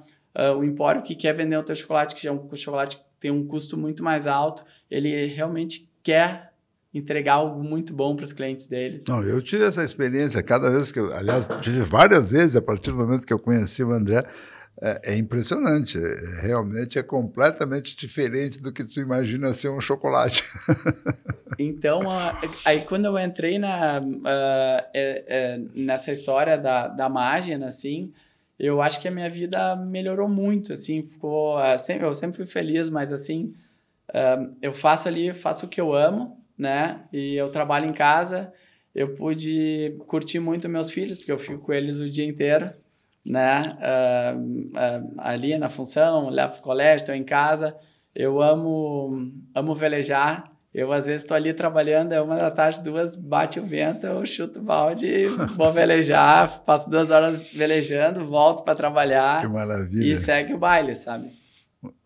O empório que quer vender o teu chocolate, que já é um chocolate que tem um custo muito mais alto, ele realmente quer entregar algo muito bom para os clientes deles. Não, eu tive essa experiência cada vez que eu, aliás, tive várias vezes a partir do momento que eu conheci o André. É impressionante, realmente é completamente diferente do que tu imagina ser um chocolate. Então, aí quando eu entrei nessa história da Mágina, assim, eu acho que a minha vida melhorou muito, assim, eu sempre fui feliz, mas assim, eu faço o que eu amo, né, e eu trabalho em casa, eu pude curtir muito meus filhos, porque eu fico com eles o dia inteiro, né, ali na função, levo pro colégio, estou em casa, eu amo velejar, eu às vezes estou ali trabalhando, 1h da tarde, 2, bate o vento, eu chuto o balde, vou velejar, passo 2 horas velejando, volto para trabalhar. Que maravilha. E segue o baile, sabe?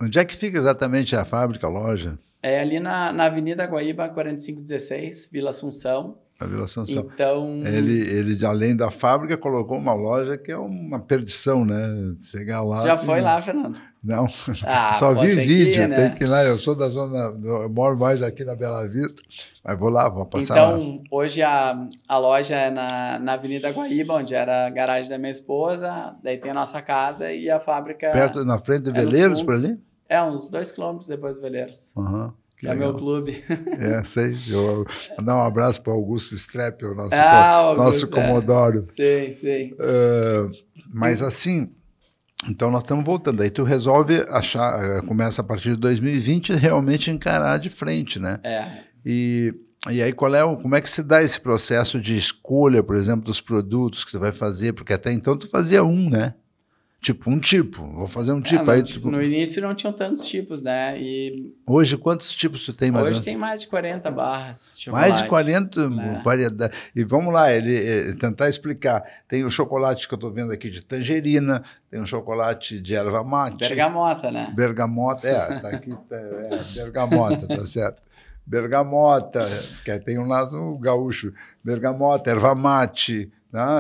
Onde é que fica exatamente a fábrica, a loja? É ali na Avenida Guaíba, 4516, Vila Assunção. A Vila Assunção. Então, ele, além da fábrica, colocou uma loja que é uma perdição, né? Chegar lá... Já foi lá, Fernando? Não, só vi vídeo, né? tem que ir lá. Eu sou da zona, eu moro mais aqui na Bela Vista, mas vou lá, vou passar lá. Então, hoje a loja é na Avenida Guaíba, onde era a garagem da minha esposa, daí tem a nossa casa e a fábrica... Perto, na frente de Veleiros, por ali? É, uns 2 quilômetros depois de Veleiros. Aham. Que é meu clube. Sei. Eu vou dar um abraço para o Augusto Strepp, o nosso, nosso Comodoro. Sim. Mas assim, então nós estamos voltando. Aí tu resolve começa a partir de 2020 realmente encarar de frente, né? E aí como é que se dá esse processo de escolha, por exemplo, dos produtos que tu vai fazer? Porque até então tu fazia né? Vou fazer um tipo. No início não tinham tantos tipos, né? E hoje, quantos tipos tu tem mais? Hoje tem mais de 40 barras de chocolate. Mais de 40 variedades. E vamos lá, tentar explicar. Tem o chocolate que eu estou vendo aqui de tangerina, tem um chocolate de erva mate. Bergamota, né? Bergamota, tá aqui, bergamota, tá certo. Bergamota, que tem um lado gaúcho. Bergamota, erva mate...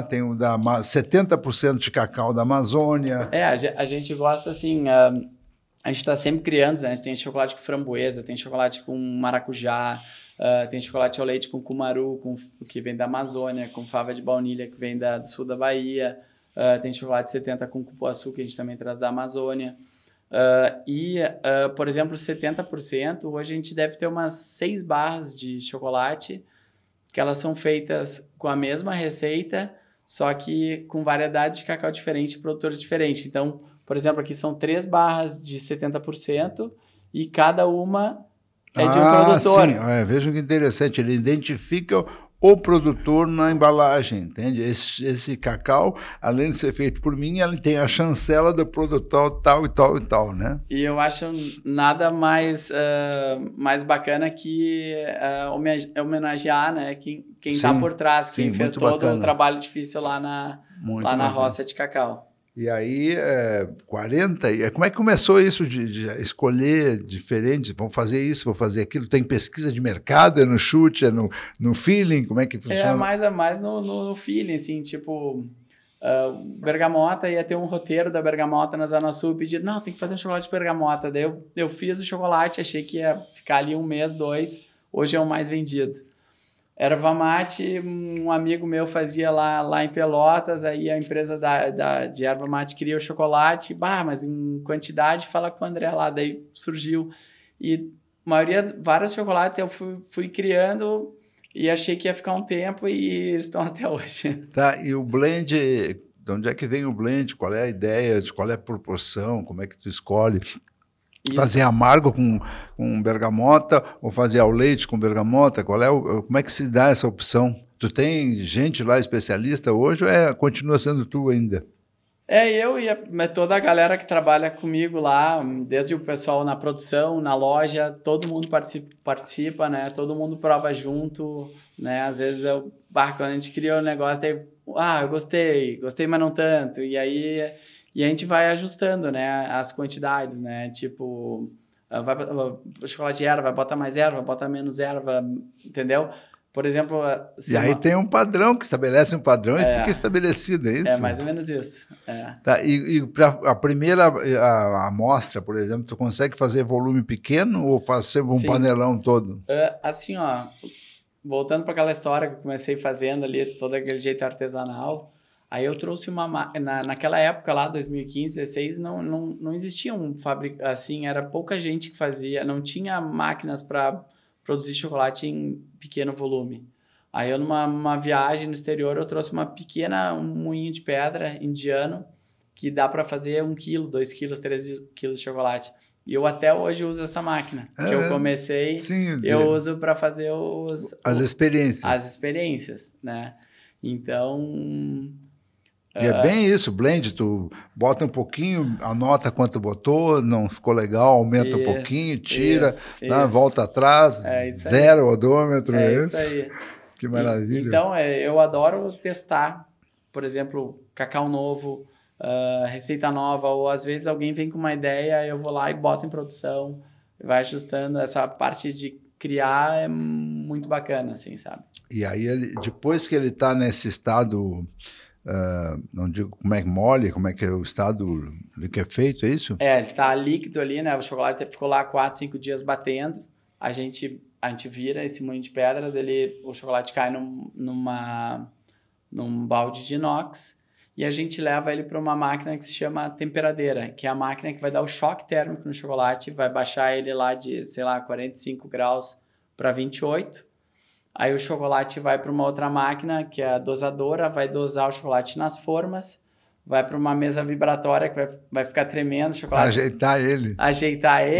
tem o da 70% de cacau da Amazônia. A gente gosta assim, a gente está sempre criando, né? Tem chocolate com framboesa, tem chocolate com maracujá, tem chocolate ao leite com cumaru, que vem da Amazônia, com fava de baunilha, que vem do sul da Bahia, tem chocolate 70 com cupuaçu, que a gente também traz da Amazônia. Por exemplo, 70%, hoje a gente deve ter umas 6 barras de chocolate, que elas são feitas com a mesma receita, só que com variedades de cacau diferentes, produtores diferentes. Então, por exemplo, aqui são 3 barras de 70% e cada uma é de um produtor. Sim. Veja que interessante, ele identifica o produtor na embalagem, entende? Esse cacau, além de ser feito por mim, ele tem a chancela do produtor tal e tal e tal, né? E eu acho nada mais bacana que homenagear, né, quem está por trás, quem fez todo o trabalho difícil lá na roça de cacau. E aí, 40... Como é que começou isso de escolher diferentes? Vamos fazer isso, vou fazer aquilo? Tem pesquisa de mercado? É no chute? É no feeling? Como é que funciona? Mais no feeling, assim, bergamota, ia ter um roteiro da bergamota na Zona Sul, pedir, não, tem que fazer um chocolate de bergamota. Daí eu fiz o chocolate, achei que ia ficar ali 1 mês, 2, hoje é o mais vendido. Erva mate, um amigo meu fazia lá em Pelotas, aí a empresa de erva mate queria o chocolate, mas em quantidade, fala com o André lá, daí surgiu. E vários chocolates eu fui criando e achei que ia ficar um tempo e eles estão até hoje. Tá, e o blend, de onde é que vem o blend? Qual é a ideia? Qual é a proporção? Como é que tu escolhe? Isso. Fazer amargo com bergamota ou fazer ao leite com bergamota? Como é que se dá essa opção? Tu tem gente lá especialista hoje ou continua sendo tu ainda? Eu e toda a galera que trabalha comigo lá, desde o pessoal na produção, na loja, todo mundo participa, né? Todo mundo prova junto, né? Às vezes quando a gente cria um negócio, daí, eu gostei, mas não tanto. E aí... E a gente vai ajustando, né, as quantidades, né, o chocolate de erva, vai botar mais erva, vai botar menos erva, entendeu? Por exemplo... E aí tem um padrão, que estabelece um padrão e fica estabelecido, é isso? É mais ou menos isso. Tá, e para a primeira amostra, por exemplo, tu consegue fazer volume pequeno ou fazer um panelão todo? Assim, voltando para aquela história que eu comecei fazendo ali, todo aquele jeito artesanal, aí eu trouxe naquela época lá, 2015, 2016, não existia assim, era pouca gente que fazia, não tinha máquinas para produzir chocolate em pequeno volume. Aí eu, numa viagem no exterior, eu trouxe um moinho de pedra indiano, que dá para fazer 1 quilo, 2 quilos, 3 quilos de chocolate. E eu até hoje uso essa máquina. Que eu comecei, eu uso para fazer as experiências. As experiências, né? Então... E é bem isso, blend, tu bota um pouquinho, anota quanto botou, não ficou legal, aumenta um pouquinho, tira, volta atrás, zero o odômetro. É isso aí. Que maravilha. Então, eu adoro testar, por exemplo, cacau novo, receita nova, ou às vezes alguém vem com uma ideia, eu vou lá e boto em produção, vai ajustando. Essa parte de criar é muito bacana, assim, sabe? E aí, depois que ele está nesse estado, não digo como é que mole, como é que é o estado que é feito, é isso? Ele está líquido ali, né? O chocolate ficou lá 4, 5 dias batendo, a gente vira esse moinho de pedras, o chocolate cai num balde de inox, e a gente leva ele para uma máquina que se chama temperadeira, que é a máquina que vai dar o choque térmico no chocolate, vai baixar ele lá de, sei lá, 45 graus para 28. Aí o chocolate vai para uma outra máquina, que é a dosadora, vai dosar o chocolate nas formas, vai para uma mesa vibratória que vai ficar tremendo o chocolate. Ajeitar ele.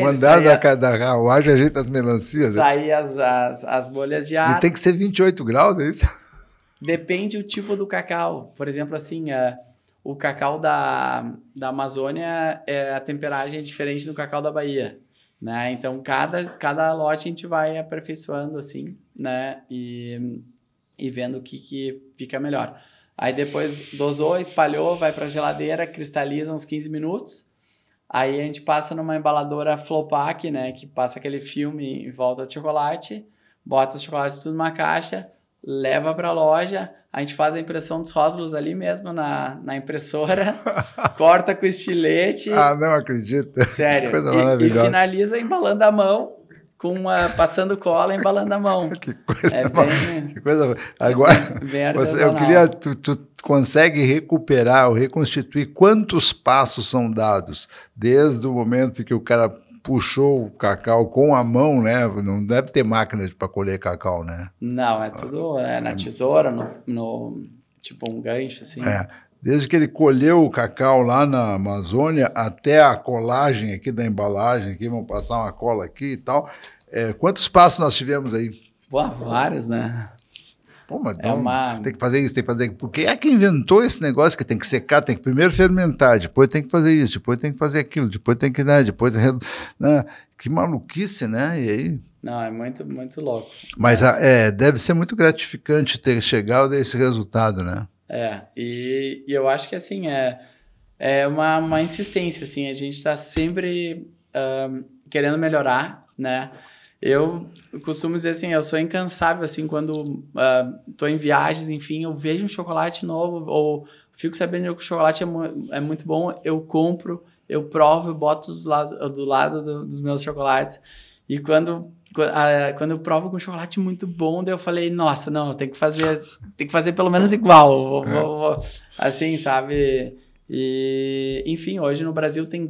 O andar da carruagem ajeita as melancias. Sair as bolhas de ar. E tem que ser 28 graus, é isso? Depende do tipo do cacau. Por exemplo, assim, o cacau da Amazônia, a temperagem é diferente do cacau da Bahia, né? Então, cada lote a gente vai aperfeiçoando, assim, né? E vendo o que fica melhor. Aí depois dosou, espalhou, vai para a geladeira, cristaliza uns 15 minutos. Aí a gente passa numa embaladora Flowpack, né? Que passa aquele filme em volta do chocolate, bota os chocolates tudo numa caixa, leva para a loja, a gente faz a impressão dos rótulos ali mesmo na impressora, corta com estilete. Ah, não acredito. Sério. Coisa maravilhosa. E finaliza embalando a mão, passando cola, embalando a mão. Que coisa. Agora, eu queria, tu consegue recuperar ou reconstituir quantos passos são dados desde o momento que o cara puxou o cacau com a mão, né? Não deve ter máquina para colher cacau, né? Não, é tudo na tesoura, tipo um gancho, assim. Desde que ele colheu o cacau lá na Amazônia até a colagem aqui da embalagem, aqui vamos passar uma cola aqui e tal. Quantos passos nós tivemos aí? Pô, vários, né? Pô, mas tem que fazer isso, tem que fazer... Porque é que inventou esse negócio que tem que secar, tem que primeiro fermentar, depois tem que fazer isso, depois tem que fazer aquilo, depois tem que dar, depois... Né? Que maluquice, né? E aí... Não, é muito, muito louco. Mas deve ser muito gratificante ter chegado a esse resultado, né? E eu acho que, assim, é uma insistência, assim, a gente está sempre querendo melhorar, né? Eu costumo dizer assim, eu sou incansável, assim, quando estou em viagens, enfim, eu vejo um chocolate novo, ou fico sabendo que o chocolate é muito bom, eu compro, eu provo, eu boto do lado dos meus chocolates, e quando eu provo com um chocolate muito bom, daí eu falei, nossa, não, tem que fazer pelo menos igual, vou, assim, sabe? E, enfim, hoje no Brasil tem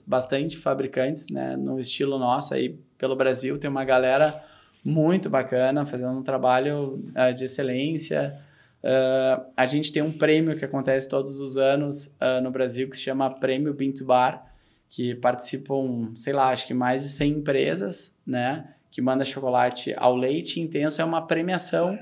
bastante fabricantes, né, no estilo nosso aí, pelo Brasil, tem uma galera muito bacana, fazendo um trabalho de excelência. A gente tem um prêmio que acontece todos os anos no Brasil, que se chama Prêmio Bean to Bar, que participam, sei lá, acho que mais de 100 empresas, né, que manda chocolate ao leite intenso. É uma premiação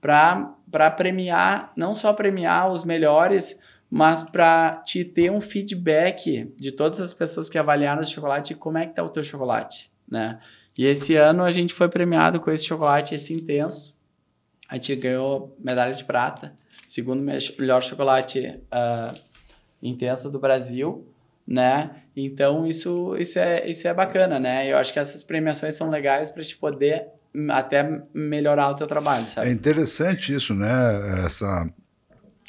para premiar, não só premiar os melhores, mas para te ter um feedback de todas as pessoas que avaliaram o chocolate, como é que está o teu chocolate, né? E esse ano a gente foi premiado com esse chocolate, esse intenso. A gente ganhou medalha de prata, segundo melhor chocolate intenso do Brasil, né? Então isso é bacana, né? Eu acho que essas premiações são legais para te poder até melhorar o teu trabalho, sabe? É interessante isso, né?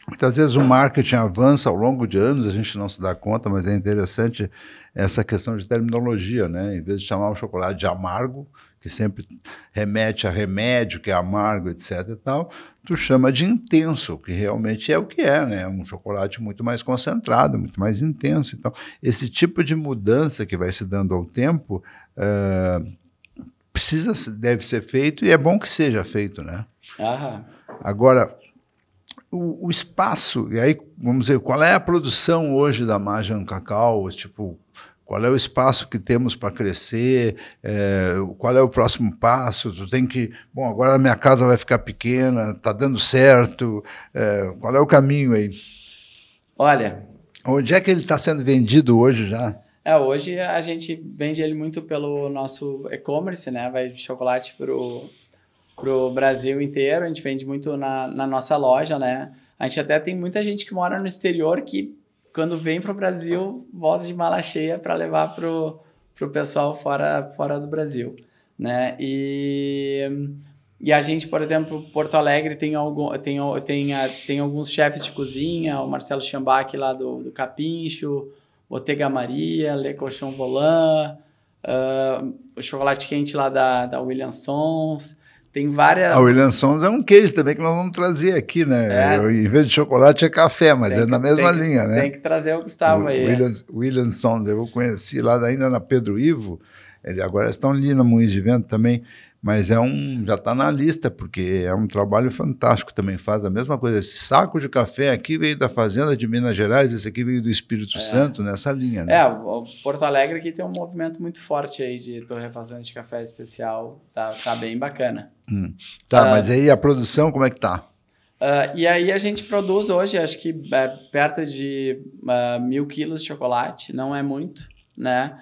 Muitas vezes o marketing avança ao longo de anos, a gente não se dá conta, mas é interessante essa questão de terminologia, né? Em vez de chamar o chocolate de amargo, que sempre remete a remédio, que é amargo, etc. e tal, tu chama de intenso, que realmente é o que é, né? Um chocolate muito mais concentrado, muito mais intenso. Então, esse tipo de mudança que vai se dando ao tempo deve ser feito e é bom que seja feito, né? Agora, o espaço, e aí, vamos dizer, qual é a produção hoje da Majan Cacau? Tipo, qual é o espaço que temos para crescer? Qual é o próximo passo? Tu tem que... Bom, agora a minha casa vai ficar pequena, está dando certo. Qual é o caminho aí? Olha... Onde é que ele está sendo vendido hoje já? Hoje a gente vende ele muito pelo nosso e-commerce, né? Vai de chocolate pro Brasil inteiro. A gente vende muito na nossa loja, né? A gente até tem muita gente que mora no exterior que... quando vem para o Brasil, volta de mala cheia para levar para o pessoal fora do Brasil, né? E a gente, por exemplo, Porto Alegre tem alguns chefes de cozinha, o Marcelo Chambach lá do Capincho, Bottega Maria, Le Cochon Volant, o chocolate quente lá da William Sons. Tem várias... A William Sons é um case também que nós vamos trazer aqui, né? Em vez de chocolate é café, mas é na mesma linha, né? Tem que trazer o Gustavo aí. William Sons, eu conheci lá ainda na Pedro Ivo, agora estão ali na Moinhos de Vento também, mas já está na lista, porque é um trabalho fantástico também, faz a mesma coisa. Esse saco de café aqui veio da fazenda de Minas Gerais, esse aqui veio do Espírito Santo, nessa linha, né? O Porto Alegre aqui tem um movimento muito forte aí de torrefações de café especial, tá bem bacana. Mas aí a produção, como é que tá? E aí a gente produz hoje, acho que perto de 1.000 quilos de chocolate, não é muito, né?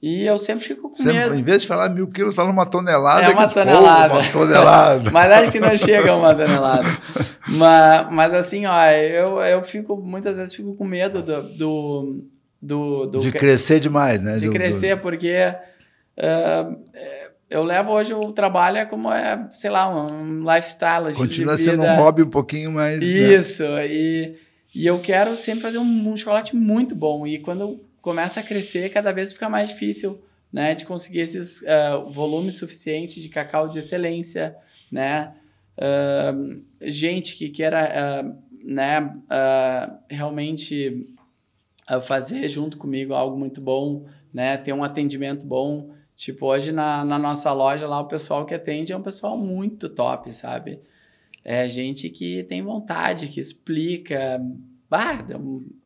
E eu sempre fico com medo. Em vez de falar 1.000 quilos, fala uma tonelada. Uma tonelada. Uma tonelada. Mas acho que não chega a uma tonelada. Mas assim, eu muitas vezes fico com medo de crescer demais, né? De crescer, porque eu levo hoje o trabalho como sei lá, um lifestyle. Continua sendo um hobby um pouquinho mais... Isso, né? E eu quero sempre fazer um chocolate muito bom. E quando eu começo a crescer, cada vez fica mais difícil, né, de conseguir esses volumes suficientes de cacau de excelência, né? Gente que queira realmente fazer junto comigo algo muito bom, né? Ter um atendimento bom. Tipo, hoje na nossa loja lá, o pessoal que atende é um pessoal muito top, sabe? É gente que tem vontade, que explica.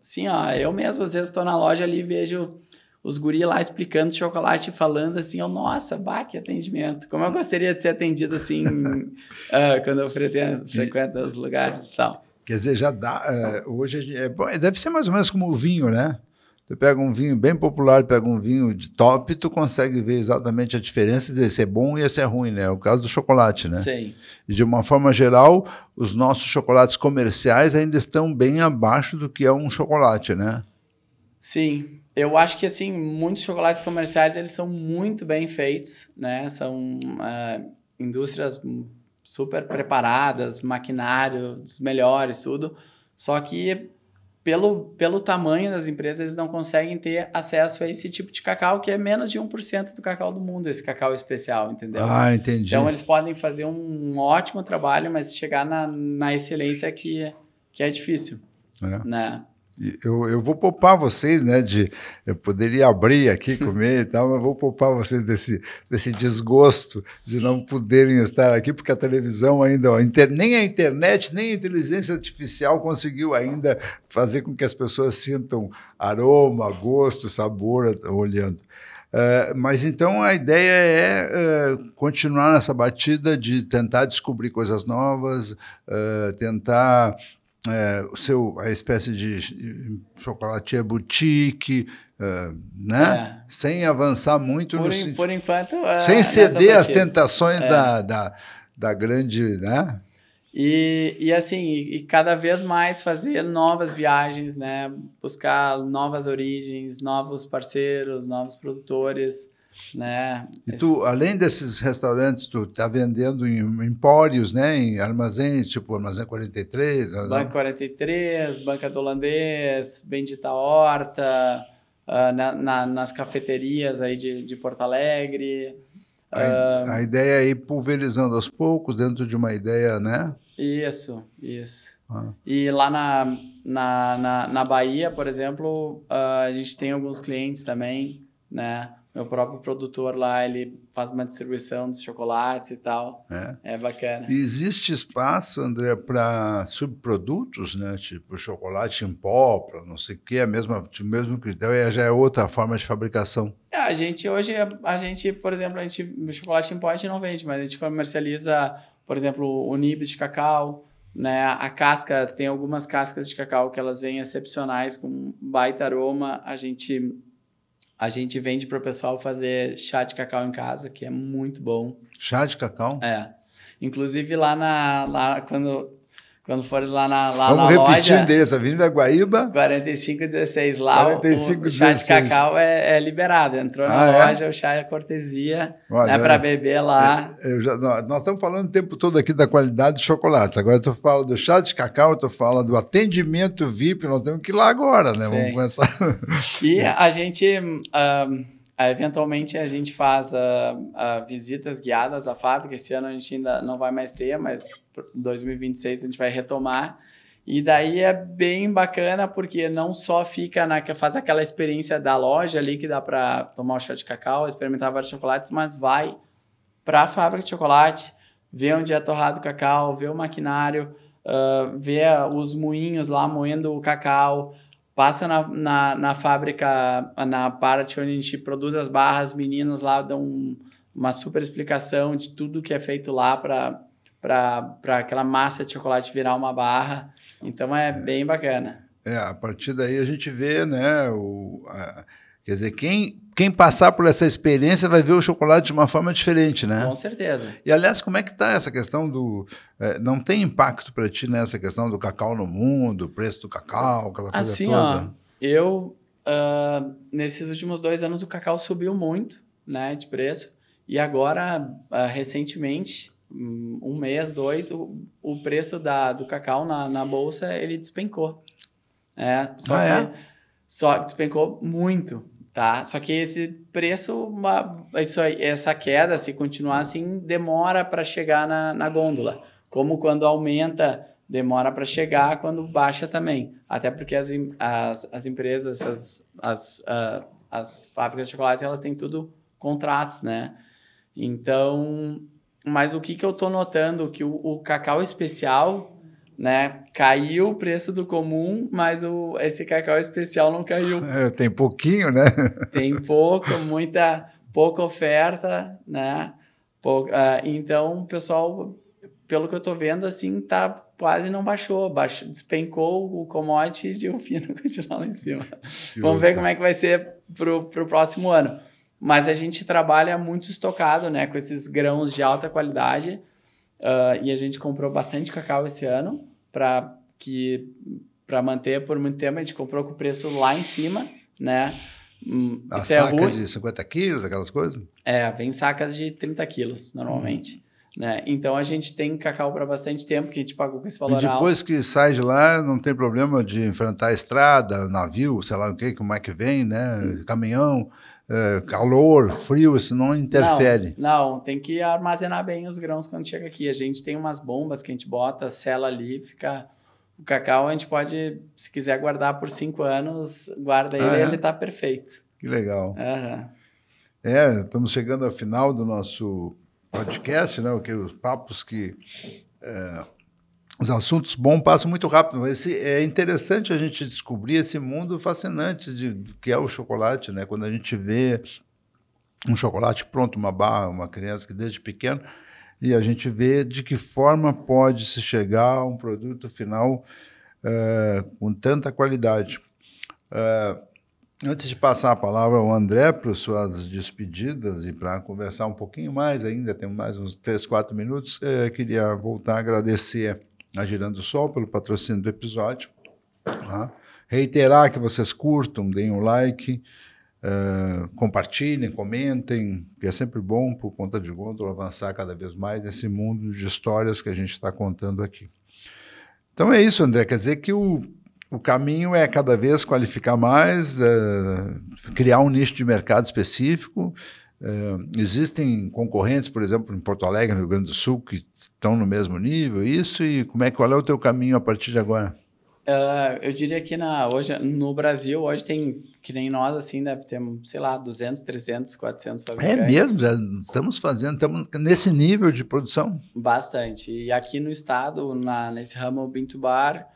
Assim, eu mesmo às vezes estou na loja ali e vejo os guris lá explicando chocolate e falando assim, nossa, que atendimento. Como eu gostaria de ser atendido assim quando eu frequento os lugares e tal. Quer dizer, já dá... hoje deve ser mais ou menos como o vinho, né? Tu pega um vinho bem popular, pega um vinho de top, tu consegue ver exatamente a diferença, dizer se é bom e esse é ruim, né? É o caso do chocolate, né? Sim. E de uma forma geral, os nossos chocolates comerciais ainda estão bem abaixo do que é um chocolate, né? Sim. Eu acho que, assim, muitos chocolates comerciais, eles são muito bem feitos, né? São indústrias super preparadas, maquinários melhores, tudo. Só que... Pelo tamanho das empresas, eles não conseguem ter acesso a esse tipo de cacau, que é menos de 1% do cacau do mundo, esse cacau especial, entendeu? Entendi. Então, eles podem fazer um ótimo trabalho, mas chegar na excelência que é difícil, né? Eu vou poupar vocês, né? Eu poderia abrir aqui, comer e tal, mas vou poupar vocês desse desgosto de não poderem estar aqui, porque a televisão ainda, nem a internet, nem a inteligência artificial conseguiu ainda fazer com que as pessoas sintam aroma, gosto, sabor olhando. Mas então a ideia é continuar nessa batida de tentar descobrir coisas novas, tentar... a espécie de chocolatier boutique, né? Sem avançar muito por enquanto, sem ceder às tentações da grande, né? E assim, cada vez mais fazer novas viagens, né? Buscar novas origens, novos parceiros, novos produtores, né? E tu, além desses restaurantes, tu tá vendendo em empórios, né? Em armazéns, tipo Armazém 43? Banca 43, Banca do Holandês, Bendita Horta, nas cafeterias aí de Porto Alegre. A ideia é ir pulverizando aos poucos, dentro de uma ideia, né? Isso. E lá na Bahia, por exemplo, a gente tem alguns clientes também, né? Meu próprio produtor lá, ele faz uma distribuição dos chocolates e tal. É bacana. E existe espaço, André, para subprodutos, né? Tipo chocolate em pó, para não sei o quê, o mesmo critério, já é outra forma de fabricação. Hoje, por exemplo, o chocolate em pó a gente não vende, mas a gente comercializa, por exemplo, o nibs de cacau, né? A casca, tem algumas cascas de cacau que elas vêm excepcionais, com baita aroma. A gente vende para o pessoal fazer chá de cacau em casa, que é muito bom. Chá de cacau? Inclusive lá quando fores lá na Vamos loja... Vamos repetir o endereço, Avenida Guaíba... 4516. Lá 45, o chá de cacau é liberado. Entrou na loja, o chá é cortesia, né, para beber lá. Nós estamos falando o tempo todo aqui da qualidade de chocolate. Agora tu fala do chá de cacau, tu fala do atendimento VIP, nós temos que ir lá agora, né? Sim. Vamos começar. E a gente... eventualmente a gente faz visitas guiadas à fábrica. Esse ano a gente ainda não vai mais ter, mas em 2026 a gente vai retomar. E daí é bem bacana, porque não só faz aquela experiência da loja ali, que dá para tomar o chá de cacau, experimentar vários chocolates, mas vai para a fábrica de chocolate, ver onde é torrado o cacau, ver o maquinário, ver os moinhos lá moendo o cacau. Passa na fábrica, na parte onde a gente produz as barras, meninos lá dão uma super explicação de tudo que é feito lá para aquela massa de chocolate virar uma barra. Então é bem bacana. A partir daí a gente vê, né? Quer dizer, quem passar por essa experiência vai ver o chocolate de uma forma diferente, né? Com certeza. E, aliás, como é que está essa questão do... não tem impacto para ti nessa questão do cacau no mundo, o preço do cacau, aquela coisa assim, toda? Nesses últimos 2 anos o cacau subiu muito, né, de preço. E agora, recentemente, 1 mês, 2, o preço do cacau na bolsa, ele despencou. Só que despencou muito. Tá? Só que esse preço, essa queda, se continuar assim, demora para chegar na gôndola. Como quando aumenta, demora para chegar, quando baixa também. Até porque as empresas, as fábricas de chocolate, elas têm tudo contratos, né? Então, mas o que eu estou notando? Que o cacau especial, né, caiu o preço do comum, mas esse cacau especial não caiu. Tem pouquinho, né? Tem pouca oferta, né? Então, o pessoal, pelo que eu tô vendo, assim, quase não baixou, despencou o commodity e o fino continua lá em cima. Vamos ver como é que vai ser pro próximo ano. Mas a gente trabalha muito estocado, né, com esses grãos de alta qualidade. E a gente comprou bastante cacau esse ano para manter por muito tempo. A gente comprou com o preço lá em cima, né? A saca de 50 quilos, aquelas coisas? Vem sacas de 30 quilos, normalmente. Né? Então, a gente tem cacau para bastante tempo, que a gente pagou com esse valor alto. E depois que sai de lá, não tem problema de enfrentar a estrada, navio, sei lá o quê, como é que vem, né? Caminhão... calor, frio, isso não interfere. Não, tem que armazenar bem os grãos quando chega aqui. A gente tem umas bombas que a gente bota, sela ali, fica... O cacau a gente pode, se quiser guardar por 5 anos, guarda ele, ele tá perfeito. Que legal. Uhum. Estamos chegando ao final do nosso podcast, né? Os papos que... os assuntos bons passam muito rápido, mas é interessante a gente descobrir esse mundo fascinante do que é o chocolate, né? Quando a gente vê um chocolate pronto, uma barra, uma criança que desde pequeno, e a gente vê de que forma pode se chegar a um produto final com tanta qualidade. Antes de passar a palavra ao André para suas despedidas e para conversar um pouquinho mais ainda, temos mais uns 3, 4 minutos, queria voltar a agradecer a Girando o Sol pelo patrocínio do episódio. Reiterar que vocês curtam, deem um like, compartilhem, comentem, que é sempre bom, por conta de Gôndola, avançar cada vez mais nesse mundo de histórias que a gente está contando aqui. Então é isso, André, quer dizer que o caminho é cada vez qualificar mais, criar um nicho de mercado específico. Existem concorrentes, por exemplo, em Porto Alegre, no Rio Grande do Sul, que estão no mesmo nível, isso, e qual é o teu caminho a partir de agora? Eu diria que hoje, no Brasil, hoje tem, que nem nós, assim, deve ter, sei lá, 200, 300, 400 fabricantes. É mesmo? Já estamos nesse nível de produção? Bastante. E aqui no estado, nesse ramo Bean-to-Bar,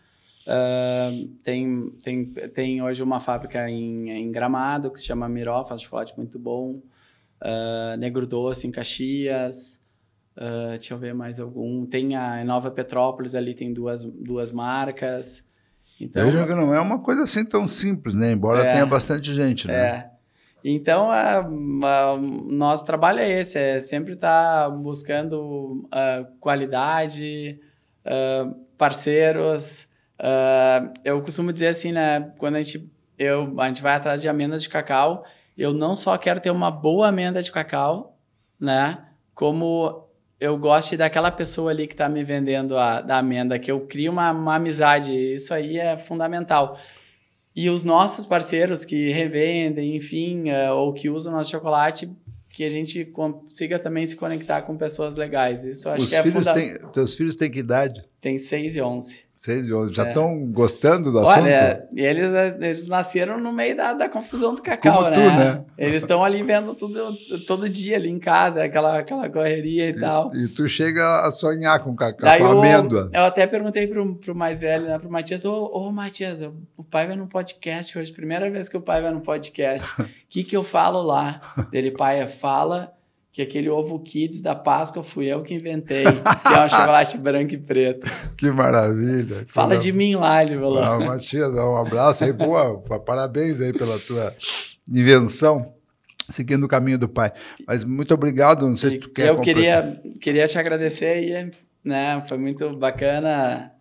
tem hoje uma fábrica em Gramado, que se chama Miró, faz chocolate muito bom. Negro Doce em Caxias. Deixa eu ver mais algum. Tem em Nova Petrópolis, ali tem duas marcas. Então, veja que não é uma coisa assim tão simples, né? Embora tenha bastante gente, né? Então, nosso trabalho é esse, é sempre estar buscando qualidade, parceiros. Eu costumo dizer assim, né? Quando a gente vai atrás de amêndoas de cacau, eu não só quero ter uma boa amêndoa de cacau, né? Como eu gosto daquela pessoa ali que está me vendendo da amêndoa, que eu crio uma amizade. Isso aí é fundamental. E os nossos parceiros que revendem, enfim, ou que usam o nosso chocolate, que a gente consiga também se conectar com pessoas legais. Isso eu acho que é fundamental. Teus filhos têm que idade? Tem 6 e 11. 6 e 11. Já estão gostando do assunto? Olha, eles nasceram no meio da confusão do cacau, como tu, né? Eles estão ali vendo tudo todo dia ali em casa, aquela correria e tal. E tu chega a sonhar com cacau, com amêndoa. Eu até perguntei pro mais velho, né, pro Matias, ô Matias, o pai vai no podcast hoje, primeira vez que o pai vai no podcast, o que eu falo lá? Ele, pai, fala que aquele ovo Kids da Páscoa fui eu que inventei, que é um chocolate branco e preto. Que maravilha. Fala de mim lá, ele falou. Matias, um abraço aí, parabéns aí pela tua invenção, seguindo o caminho do pai. Mas muito obrigado, não sei se tu quer... Eu queria te agradecer aí, né, foi muito bacana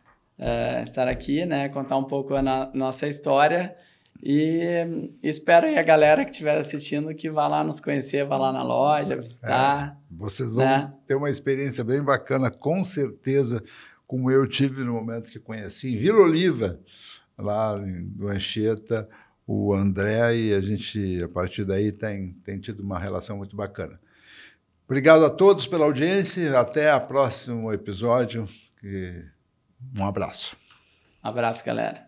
estar aqui, né, contar um pouco a nossa história. E espero aí a galera que estiver assistindo que vá lá nos conhecer, vá lá na loja, visitar. Vocês vão ter uma experiência bem bacana, com certeza, como eu tive no momento que conheci, em Vila Oliva, lá no Anchieta, o André, e a gente, a partir daí, tem tido uma relação muito bacana. Obrigado a todos pela audiência, até o próximo episódio. Um abraço. Um abraço, galera.